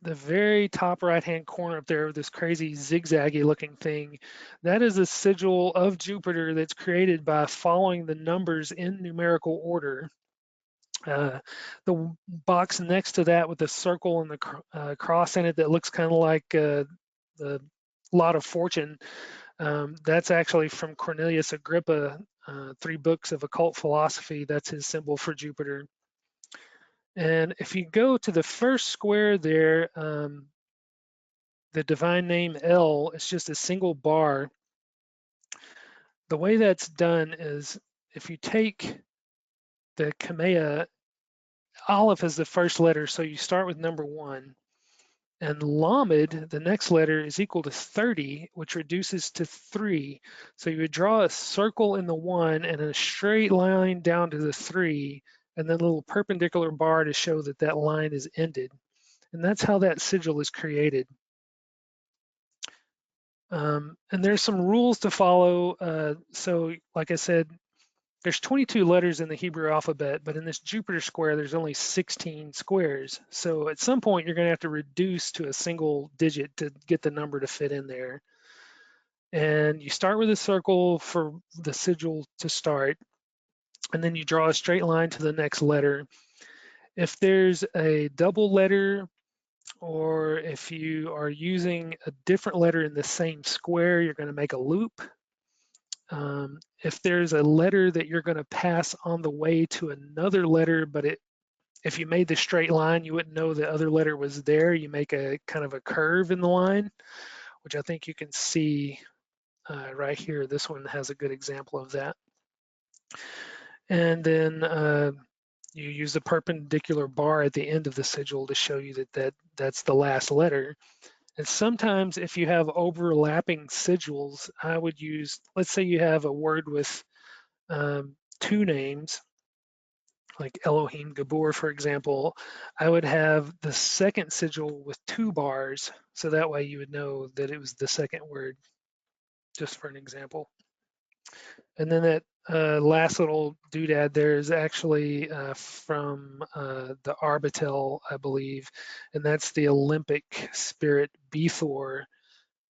very top right hand corner up there, this crazy zigzaggy looking thing, that is a sigil of Jupiter that's created by following the numbers in numerical order. The box next to that with the circle and the cross in it that looks kind of like the lot of fortune, that's actually from Cornelius Agrippa, 3 books of occult philosophy. That's his symbol for Jupiter. And if you go to the first square there, the divine name El, it's just a single bar. The way that's done is if you take the Kamea, Aleph is the first letter, so you start with number 1. And Lamed, the next letter, is equal to 30, which reduces to 3. So you would draw a circle in the 1 and a straight line down to the 3, and then a little perpendicular bar to show that that line is ended. And that's how that sigil is created. And there's some rules to follow. So like I said, there's 22 letters in the Hebrew alphabet, but in this Jupiter square, there's only 16 squares. So at some point, you're going to have to reduce to a single digit to get the number to fit in there. And you start with a circle for the sigil to start, and then you draw a straight line to the next letter. If there's a double letter, or if you are using a different letter in the same square, you're going to make a loop. If there's a letter that you're going to pass on the way to another letter, but if you made the straight line, you wouldn't know the other letter was there. You make a kind of a curve in the line, which I think you can see right here. This one has a good example of that. And then you use the perpendicular bar at the end of the sigil to show you that's the last letter. And sometimes if you have overlapping sigils, I would use, let's say you have a word with 2 names, like Elohim Gabor, for example, I would have the second sigil with 2 bars. So that way you would know that it was the second word, just for an example. And then that last little doodad there is actually from the Arbitel, I believe, and that's the Olympic spirit Bethor.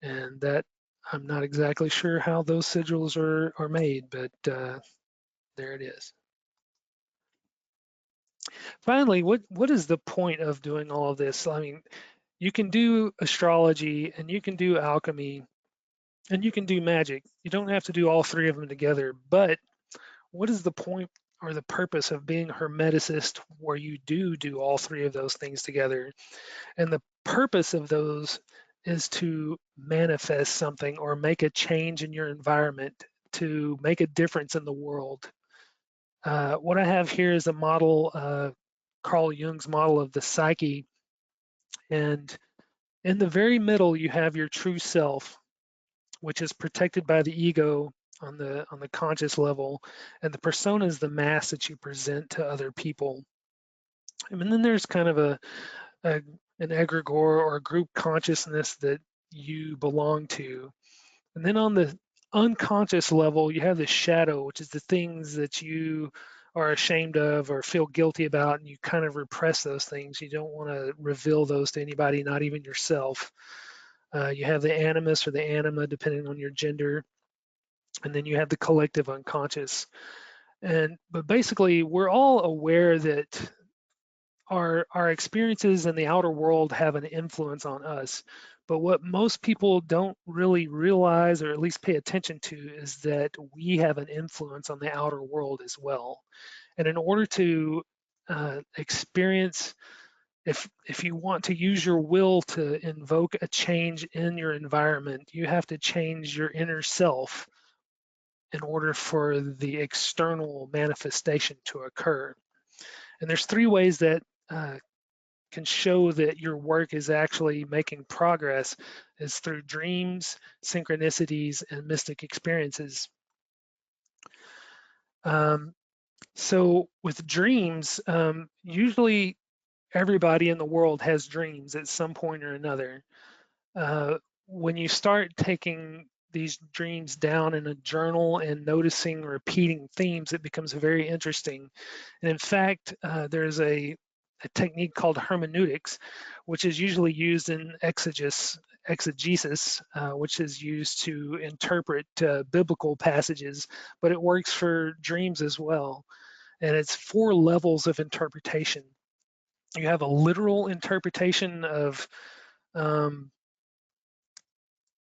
And that I'm not exactly sure how those sigils are made, but there it is. Finally, what is the point of doing all of this? I mean, you can do astrology and you can do alchemy and you can do magic. You don't have to do all 3 of them together, but what is the point or the purpose of being a hermeticist where you do all 3 of those things together? And the purpose of those is to manifest something or make a change in your environment, to make a difference in the world. What I have here is a model, Carl Jung's model of the psyche. And in the very middle, you have your true self, which is protected by the ego on the conscious level, and the persona is the mask that you present to other people. And then there's kind of a an egregore or a group consciousness that you belong to. And then on the unconscious level, you have the shadow, which is the things that you are ashamed of or feel guilty about, and you kind of repress those things. You don't want to reveal those to anybody, not even yourself. You have the animus or the anima, depending on your gender, and then you have the collective unconscious. But basically, we're all aware that our experiences in the outer world have an influence on us. But what most people don't really realize or at least pay attention to is that we have an influence on the outer world as well. And in order to experience, if you want to use your will to invoke a change in your environment, you have to change your inner self in order for the external manifestation to occur. And there's 3 ways that can show that your work is actually making progress is through dreams, synchronicities, and mystic experiences. So with dreams, usually everybody in the world has dreams at some point or another. Uh, when you start taking these dreams down in a journal and noticing repeating themes, it becomes very interesting. And in fact, there's a technique called hermeneutics, which is usually used in exegesis, which is used to interpret biblical passages, but it works for dreams as well. And it's four levels of interpretation. You have a literal interpretation of um,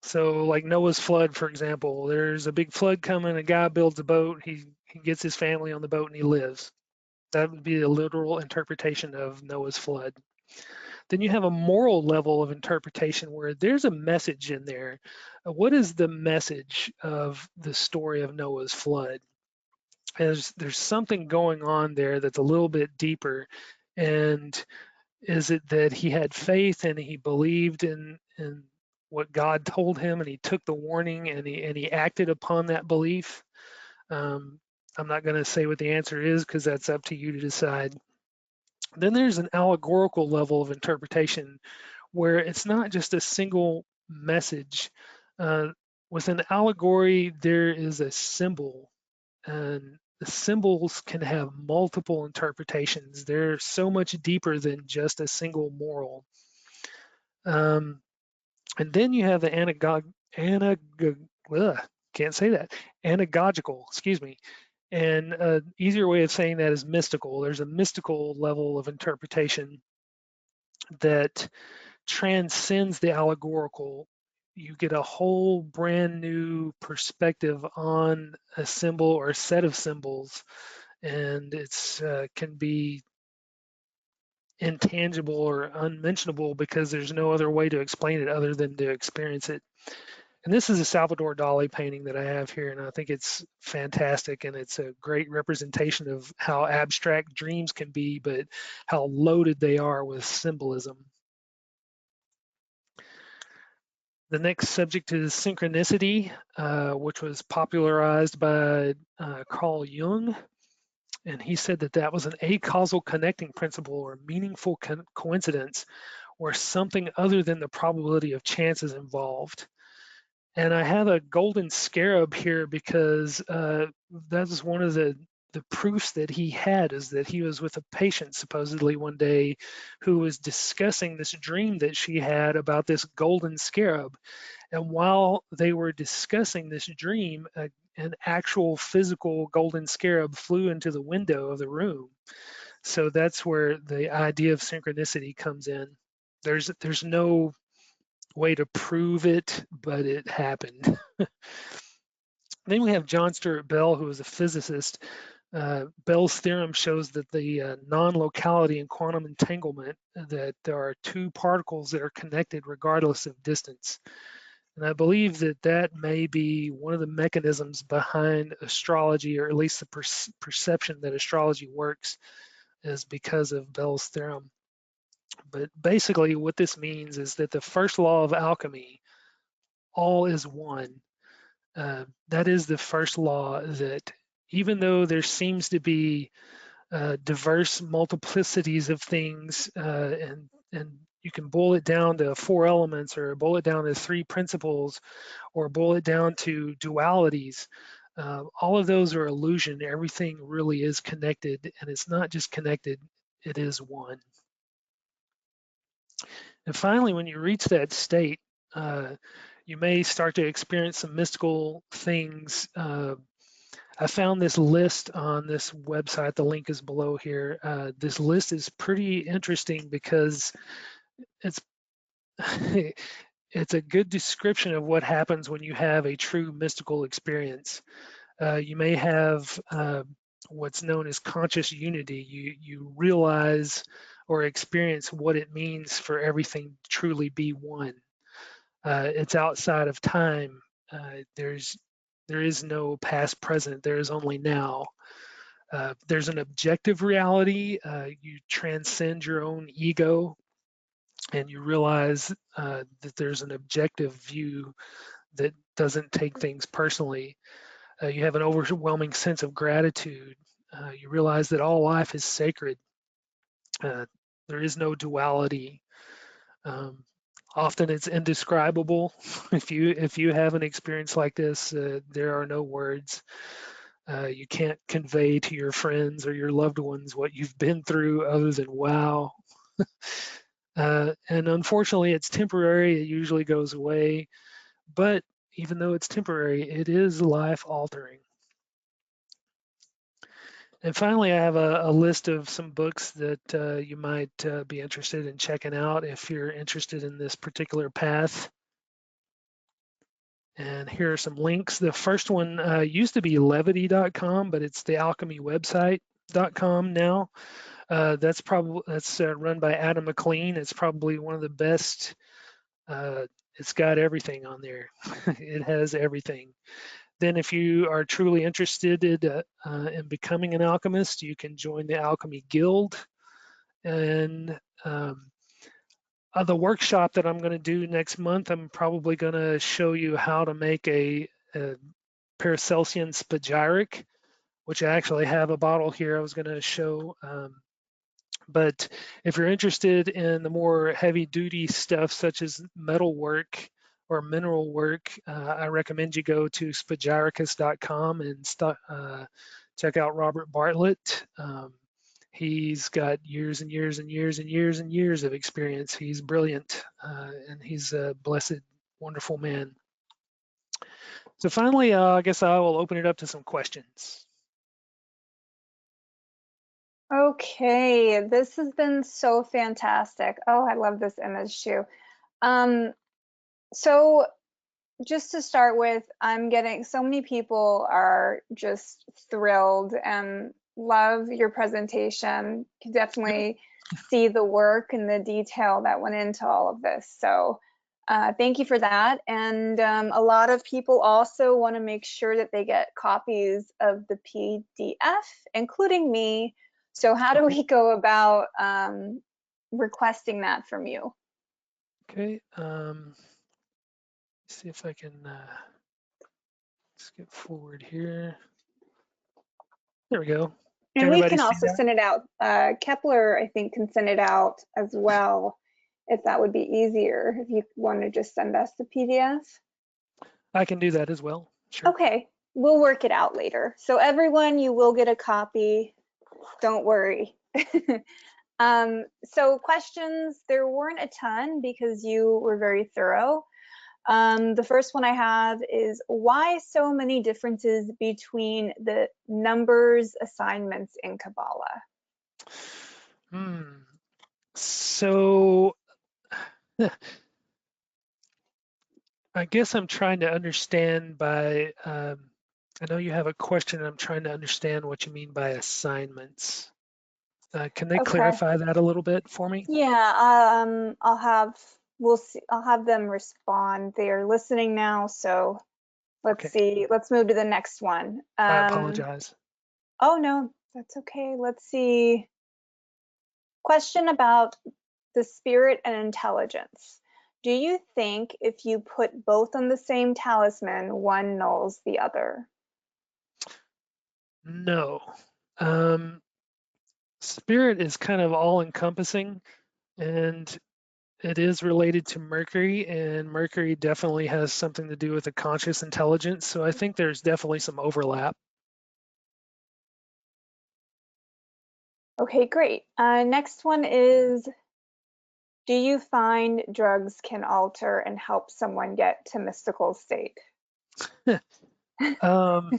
so like Noah's flood, for example, there's a big flood coming, a guy builds a boat, he gets his family on the boat and he lives. That would be a literal interpretation of Noah's flood. Then you have a moral level of interpretation where there's a message in there. What is the message of the story of Noah's flood? There's something going on there that's a little bit deeper. And is it that he had faith and he believed in what God told him and he took the warning and he acted upon that belief? Um, I'm not going to say what the answer is because that's up to you to decide. Then there's an allegorical level of interpretation where it's not just a single message. Uh, with an allegory, there is a symbol, and the symbols can have multiple interpretations. They're so much deeper than just a single moral. Um, and then you have the can't say that, anagogical, excuse me. And an easier way of saying that is mystical. There's a mystical level of interpretation that transcends the allegorical. You get a whole brand new perspective on a symbol or a set of symbols, and it's can be intangible or unmentionable because there's no other way to explain it other than to experience it. And this is a Salvador Dali painting that I have here, and I think it's fantastic, and it's a great representation of how abstract dreams can be, but how loaded they are with symbolism. The next subject is synchronicity, which was popularized by Carl Jung. And he said that that was an acausal connecting principle or meaningful coincidence where something other than the probability of chance is involved. And I have a golden scarab here because that is one of the proofs that he had is that he was with a patient supposedly one day who was discussing this dream that she had about this golden scarab. And while they were discussing this dream, an actual physical golden scarab flew into the window of the room. So that's where the idea of synchronicity comes in. There's no way to prove it, but it happened. Then we have John Stuart Bell, who was a physicist. Bell's theorem shows that the non-locality in quantum entanglement, that there are two particles that are connected regardless of distance. And I believe that that may be one of the mechanisms behind astrology, or at least the perception that astrology works, is because of Bell's theorem. But basically, what this means is that the first law of alchemy, all is one. That is the first law, that even though there seems to be diverse multiplicities of things, and you can boil it down to four elements, or boil it down to three principles, or boil it down to dualities. All of those are illusion. Everything really is connected, and it's not just connected, it is one. And finally, when you reach that state, you may start to experience some mystical things. I found this list on this website. The link is below here. This list is pretty interesting because it's it's a good description of what happens when you have a true mystical experience. You may have what's known as conscious unity. You realize or experience what it means for everything to truly be one. It's outside of time. There is no past, present. There is only now. There's an objective reality. You transcend your own ego, and you realize that there's an objective view that doesn't take things personally. You have an overwhelming sense of gratitude. You realize that all life is sacred. Uh, there is no duality. Um, Often it's indescribable. If you have an experience like this, there are no words. You can't convey to your friends or your loved ones what you've been through other than wow. And unfortunately, it's temporary. It usually goes away. But even though it's temporary, it is life altering. And finally, I have a list of some books that you might be interested in checking out if you're interested in this particular path. And here are some links. The first one used to be levity.com, but it's the alchemy website.com now. That's run by Adam McLean. It's probably one of the best. It's got everything on there. It has everything. Then, if you are truly interested in becoming an alchemist, you can join the Alchemy Guild. And the workshop that I'm going to do next month, I'm probably going to show you how to make a Paracelsian spagyric, which I actually have a bottle here I was going to show. But if you're interested in the more heavy duty stuff, such as metal work or mineral work, I recommend you go to spagyricus.com and check out Robert Bartlett. He's got years and years and years and years and years of experience. He's brilliant, and he's a blessed, wonderful man. So finally, I guess I will open it up to some questions. Okay, this has been so fantastic. Oh, I love this image too. So just to start with, I'm getting so many people are just thrilled and love your presentation. Can definitely see the work and the detail that went into all of this. So thank you for that. And a lot of people also want to make sure that they get copies of the PDF, including me. So how do we go about requesting that from you? Okay. See if I can skip forward here. There we go. Can And we everybody can see also that? send it out. Kepler, I think, can send it out as well, if that would be easier, if you want to just send us the PDF. I can do that as well. Sure. Okay, we'll work it out later. So everyone, you will get a copy. Don't worry. So questions, there weren't a ton because you were very thorough. The first one I have is why so many differences between the numbers assignments in Kabbalah? So I guess I'm trying to understand by, I know you have a question. I'm trying to understand what you mean by assignments. Can they Okay. clarify that a little bit for me? Yeah, we'll see, I'll have them respond. They are listening now, so let's Okay. see. Let's move to the next one. I apologize. Oh no, that's okay. Let's see. Question about the spirit and intelligence. Do you think if you put both on the same talisman, one nulls the other? No. Um, Spirit is kind of all encompassing, and it is related to Mercury, and Mercury definitely has something to do with the conscious intelligence. So I think there's definitely some overlap. Okay, great. Next one is, do you find drugs can alter and help someone get to mystical state? um,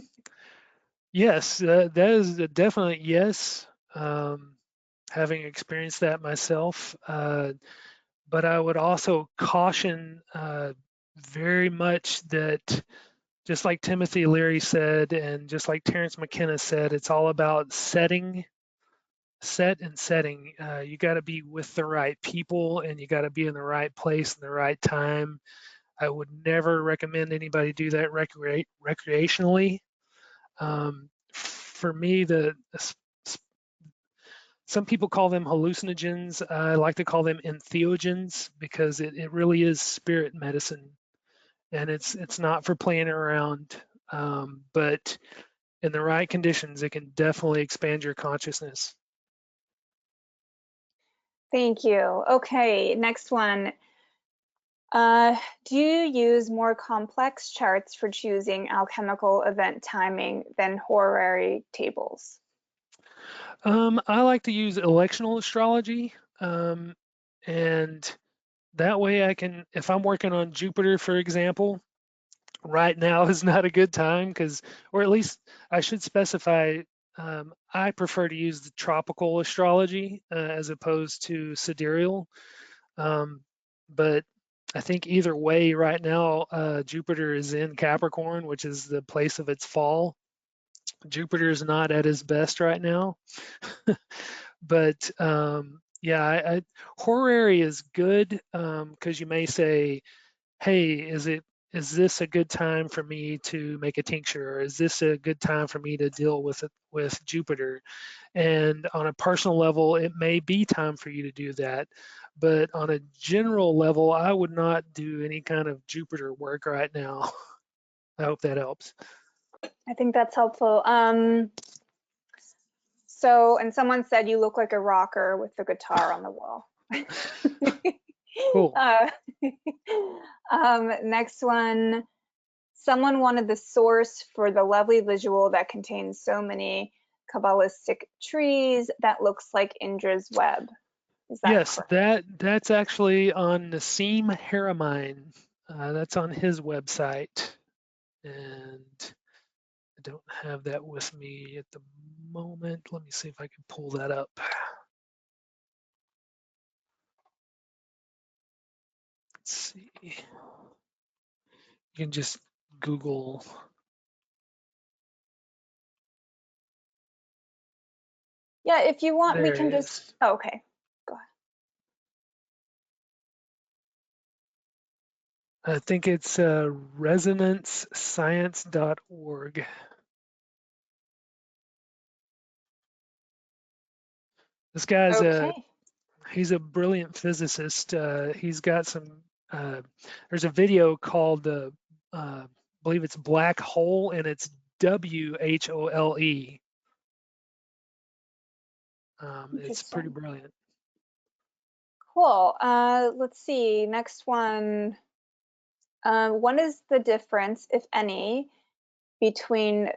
yes, that is a definite yes. Having experienced that myself, but I would also caution very much that just like Timothy Leary said, and just like Terence McKenna said, it's all about set and setting. You got to be with the right people and you got to be in the right place and the right time. I would never recommend anybody do that recreationally. For me, some people call them hallucinogens. I like to call them entheogens because it really is spirit medicine, and it's not for playing around. but in the right conditions, it can definitely expand your consciousness. Thank you. Okay, next one. Do you use more complex charts for choosing alchemical event timing than horary tables? I like to use electional astrology, and that way I can, if I'm working on Jupiter, for example, right now is not a good time because, or at least I should specify, I prefer to use the tropical astrology as opposed to sidereal. Um, but I think either way, right now, Jupiter is in Capricorn, which is the place of its fall. Jupiter is not at his best right now. But yeah, horary is good because you may say, hey, is this a good time for me to make a tincture, or is this a good time for me to deal with Jupiter? And on a personal level, it may be time for you to do that. But on a general level, I would not do any kind of Jupiter work right now. I hope that helps. I think that's helpful. And someone said you look like a rocker with the guitar on the wall. Cool. uh, Next one. Someone wanted the source for the lovely visual that contains so many Kabbalistic trees that looks like Indra's web. Is that Yes, correct? that's actually on Nassim Haramein. That's on his website, and I don't have that with me at the moment. Let me see if I can pull that up. Let's see. You can just Google. Yeah, if you want, we There can it just, is. oh, okay, go ahead. I think it's resonancescience.org. This guy's a Okay, he's a brilliant physicist. He's got some. There's a video called I believe it's Black Hole, and it's WHOLE. It's pretty interesting. brilliant. Cool. Let's see, next one. What is the difference, if any, between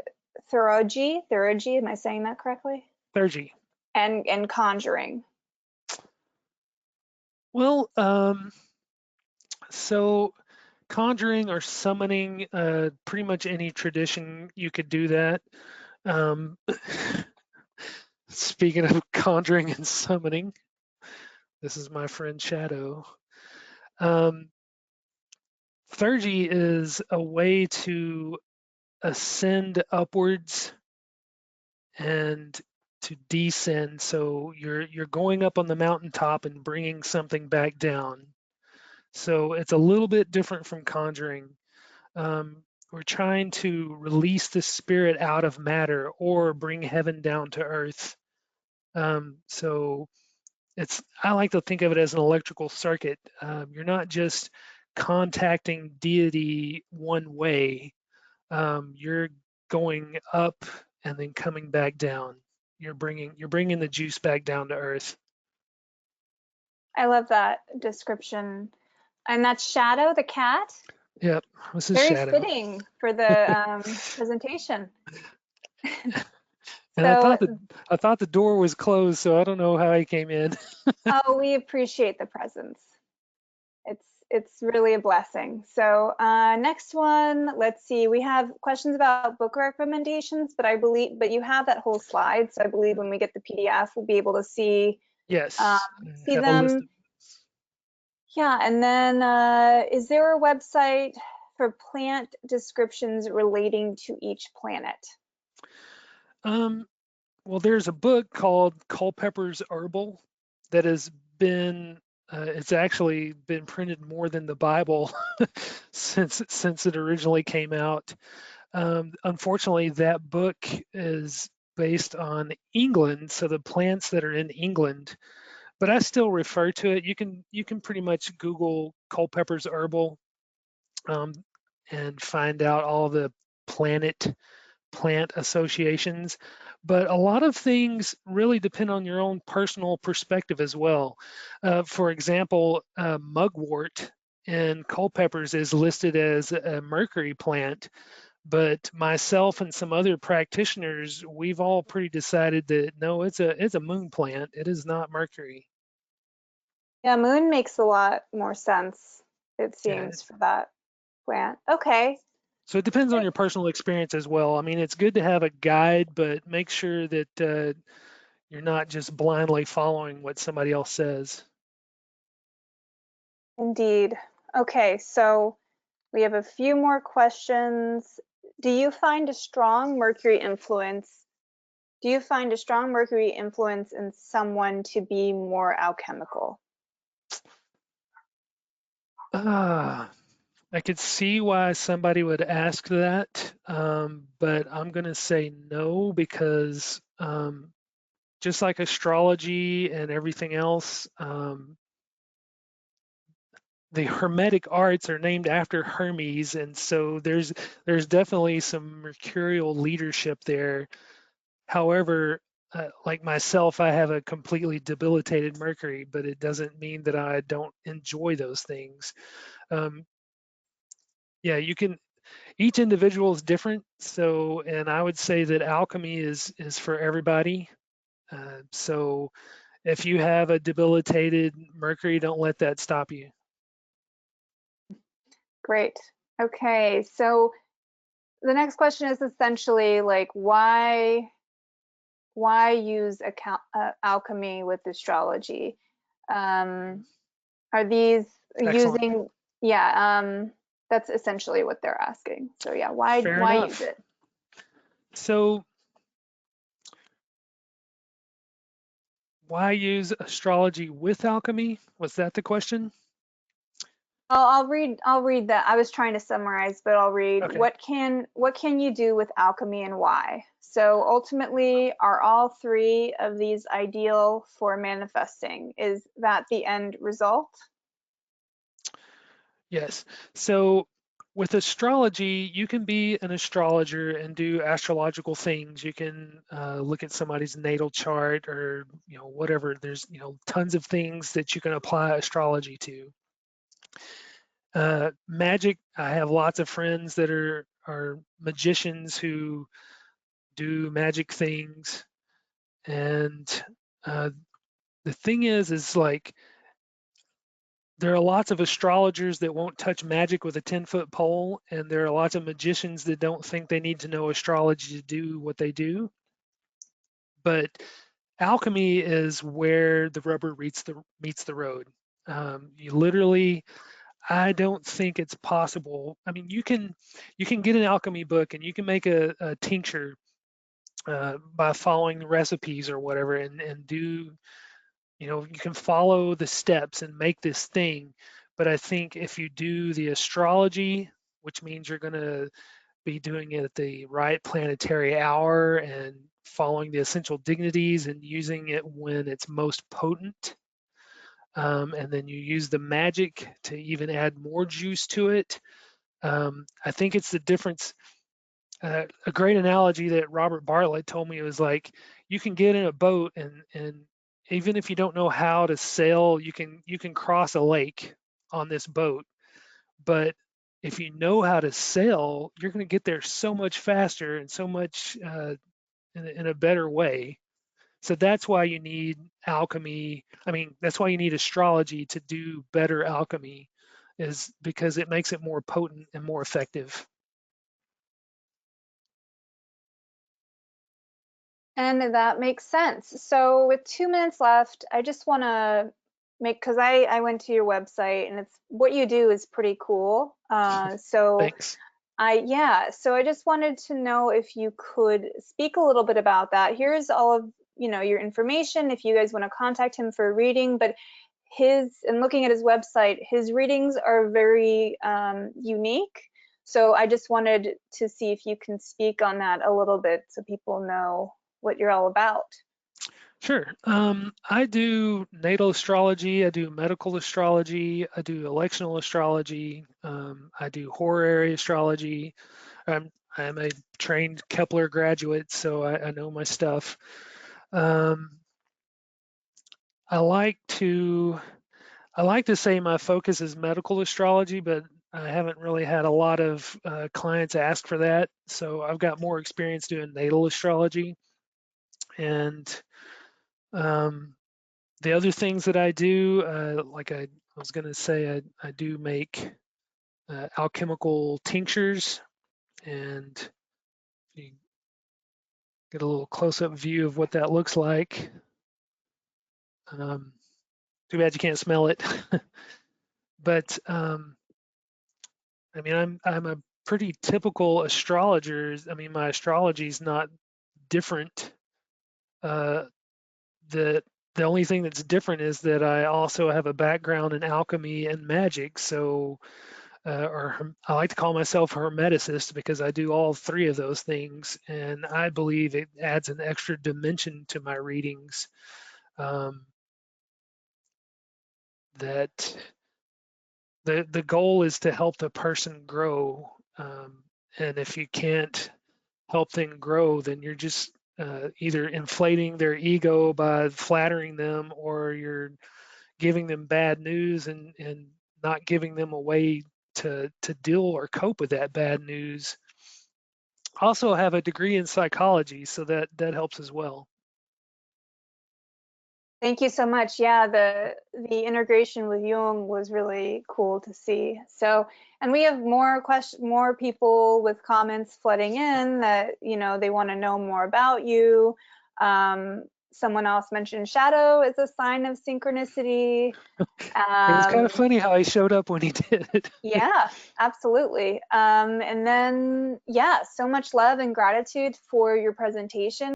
Theurgy, am I saying that correctly? Theurgy. And conjuring? Well, so conjuring or summoning, pretty much any tradition you could do that. Um, Speaking of conjuring and summoning, this is my friend Shadow. Um, Theurgy is a way to ascend upwards and to descend. So you're going up on the mountaintop and bringing something back down. So it's a little bit different from conjuring. We're trying to release the spirit out of matter or bring heaven down to earth. So I like to think of it as an electrical circuit. You're not just contacting deity one way. You're going up and then coming back down. You're bringing the juice back down to earth. I love that description. And that's Shadow the cat. Yep, this is Very Shadow. fitting for the presentation. And So, I thought the door was closed, so I don't know how he came in. oh, we appreciate the presence. It's really a blessing. So next one, let's see. We have questions about book recommendations, but you have that whole slide. So I believe when we get the PDF, we'll be able to um, Yes, I see have a list them. of. Yeah, and then is there a website for plant descriptions relating to each planet? Um, well, there's a book called Culpepper's Herbal that has been. It's actually been printed more than the Bible since it originally came out. Unfortunately, that book is based on England, so the plants that are in England. But I still refer to it. You can pretty much Google Culpepper's Herbal um, and find out all the plant associations, but a lot of things really depend on your own personal perspective as well. For example, mugwort in Culpepper's is listed as a Mercury plant, but myself and some other practitioners, we've all pretty decided that no, it's a moon plant. It is not Mercury. Yeah, moon makes a lot more sense, it Yeah. seems, for that plant. Okay. So it depends on your personal experience as well. I mean, it's good to have a guide, but make sure that you're not just blindly following what somebody else says. Indeed. Okay, so we have a few more questions. Do you find a strong Mercury influence? Do you find a strong Mercury influence in someone to be more alchemical? Ah, I could see why somebody would ask that, but I'm going to say no because just like astrology and everything else, the Hermetic arts are named after Hermes, and so there's definitely some mercurial leadership there. However, like myself, I have a completely debilitated Mercury, but it doesn't mean that I don't enjoy those things. Um, yeah, you can. Each individual is different, so and I would say that alchemy is for everybody. So if you have a debilitated Mercury, don't let that stop you. Great. Okay, so the next question is essentially like why use alchemy with astrology? Um, are these Excellent. using, yeah, that's essentially what they're asking. So yeah, Fair why use enough. it? So why use astrology with alchemy? Was that the question? I'll read that. I was trying to summarize, but I'll read Okay. what can you do with alchemy and why? So ultimately, are all three of these ideal for manifesting? Is that the end result? Yes. So with astrology, you can be an astrologer and do astrological things. You can look at somebody's natal chart or whatever. There's tons of things that you can apply astrology to. Magic. I have lots of friends that are magicians who do magic things, and uh, the thing is like there are lots of astrologers that won't touch magic with a 10-foot pole, and there are lots of magicians that don't think they need to know astrology to do what they do. But alchemy is where the rubber meets the road. You literally, I don't think it's possible. I mean, you can get an alchemy book and you can make a tincture by following the recipes or whatever, and do you can follow the steps and make this thing. But I think if you do the astrology, which means you're going to be doing it at the right planetary hour and following the essential dignities and using it when it's most potent, and then you use the magic to even add more juice to it. I think it's the difference. A great analogy that Robert Bartlett told me was like you can get in a boat and even if you don't know how to sail, you can cross a lake on this boat. But if you know how to sail, you're going to get there so much faster and so much in a better way. So that's why you need alchemy. I mean, that's why you need astrology to do better alchemy, is because it makes it more potent and more effective. And that makes sense. So with 2 minutes left, I just want to make, because I went to your website and it's what you do is pretty cool. Thanks. Yeah, so I just wanted to know if you could speak a little bit about that. Here's all of, your information if you guys want to contact him for a reading, but and looking at his website, his readings are very unique. So I just wanted to see if you can speak on that a little bit so people know what you're all about. Sure. I do natal astrology, I do medical astrology, I do electional astrology, I do horary astrology. I'm a trained Kepler graduate, so I know my stuff. Um, I like to I like to say my focus is medical astrology, but I haven't really had a lot of clients ask for that. So I've got more experience doing natal astrology. And um, the other things that I do, like I was going to say, I do make alchemical tinctures, and you get a little close-up view of what that looks like. Um, Too bad you can't smell it, but I mean, I'm a pretty typical astrologer. I mean, my astrology is not different. Uh, the the only thing that's different is that I also have a background in alchemy and magic. So, I like to call myself a hermeticist because I do all three of those things, and I believe it adds an extra dimension to my readings. Um, that the goal is to help the person grow, and if you can't help them grow, then you're just either inflating their ego by flattering them, or you're giving them bad news and not giving them a way to deal or cope with that bad news. Also have a degree in psychology, so that helps as well. Thank you so much. Yeah, the integration with Jung was really cool to see. So, and we have more people with comments flooding in that, you know, they want to know more about you. Someone else mentioned shadow is a sign of synchronicity. It was kind of Um, funny how he showed up when he did. yeah, absolutely. And then, yeah, so much love and gratitude for your presentation.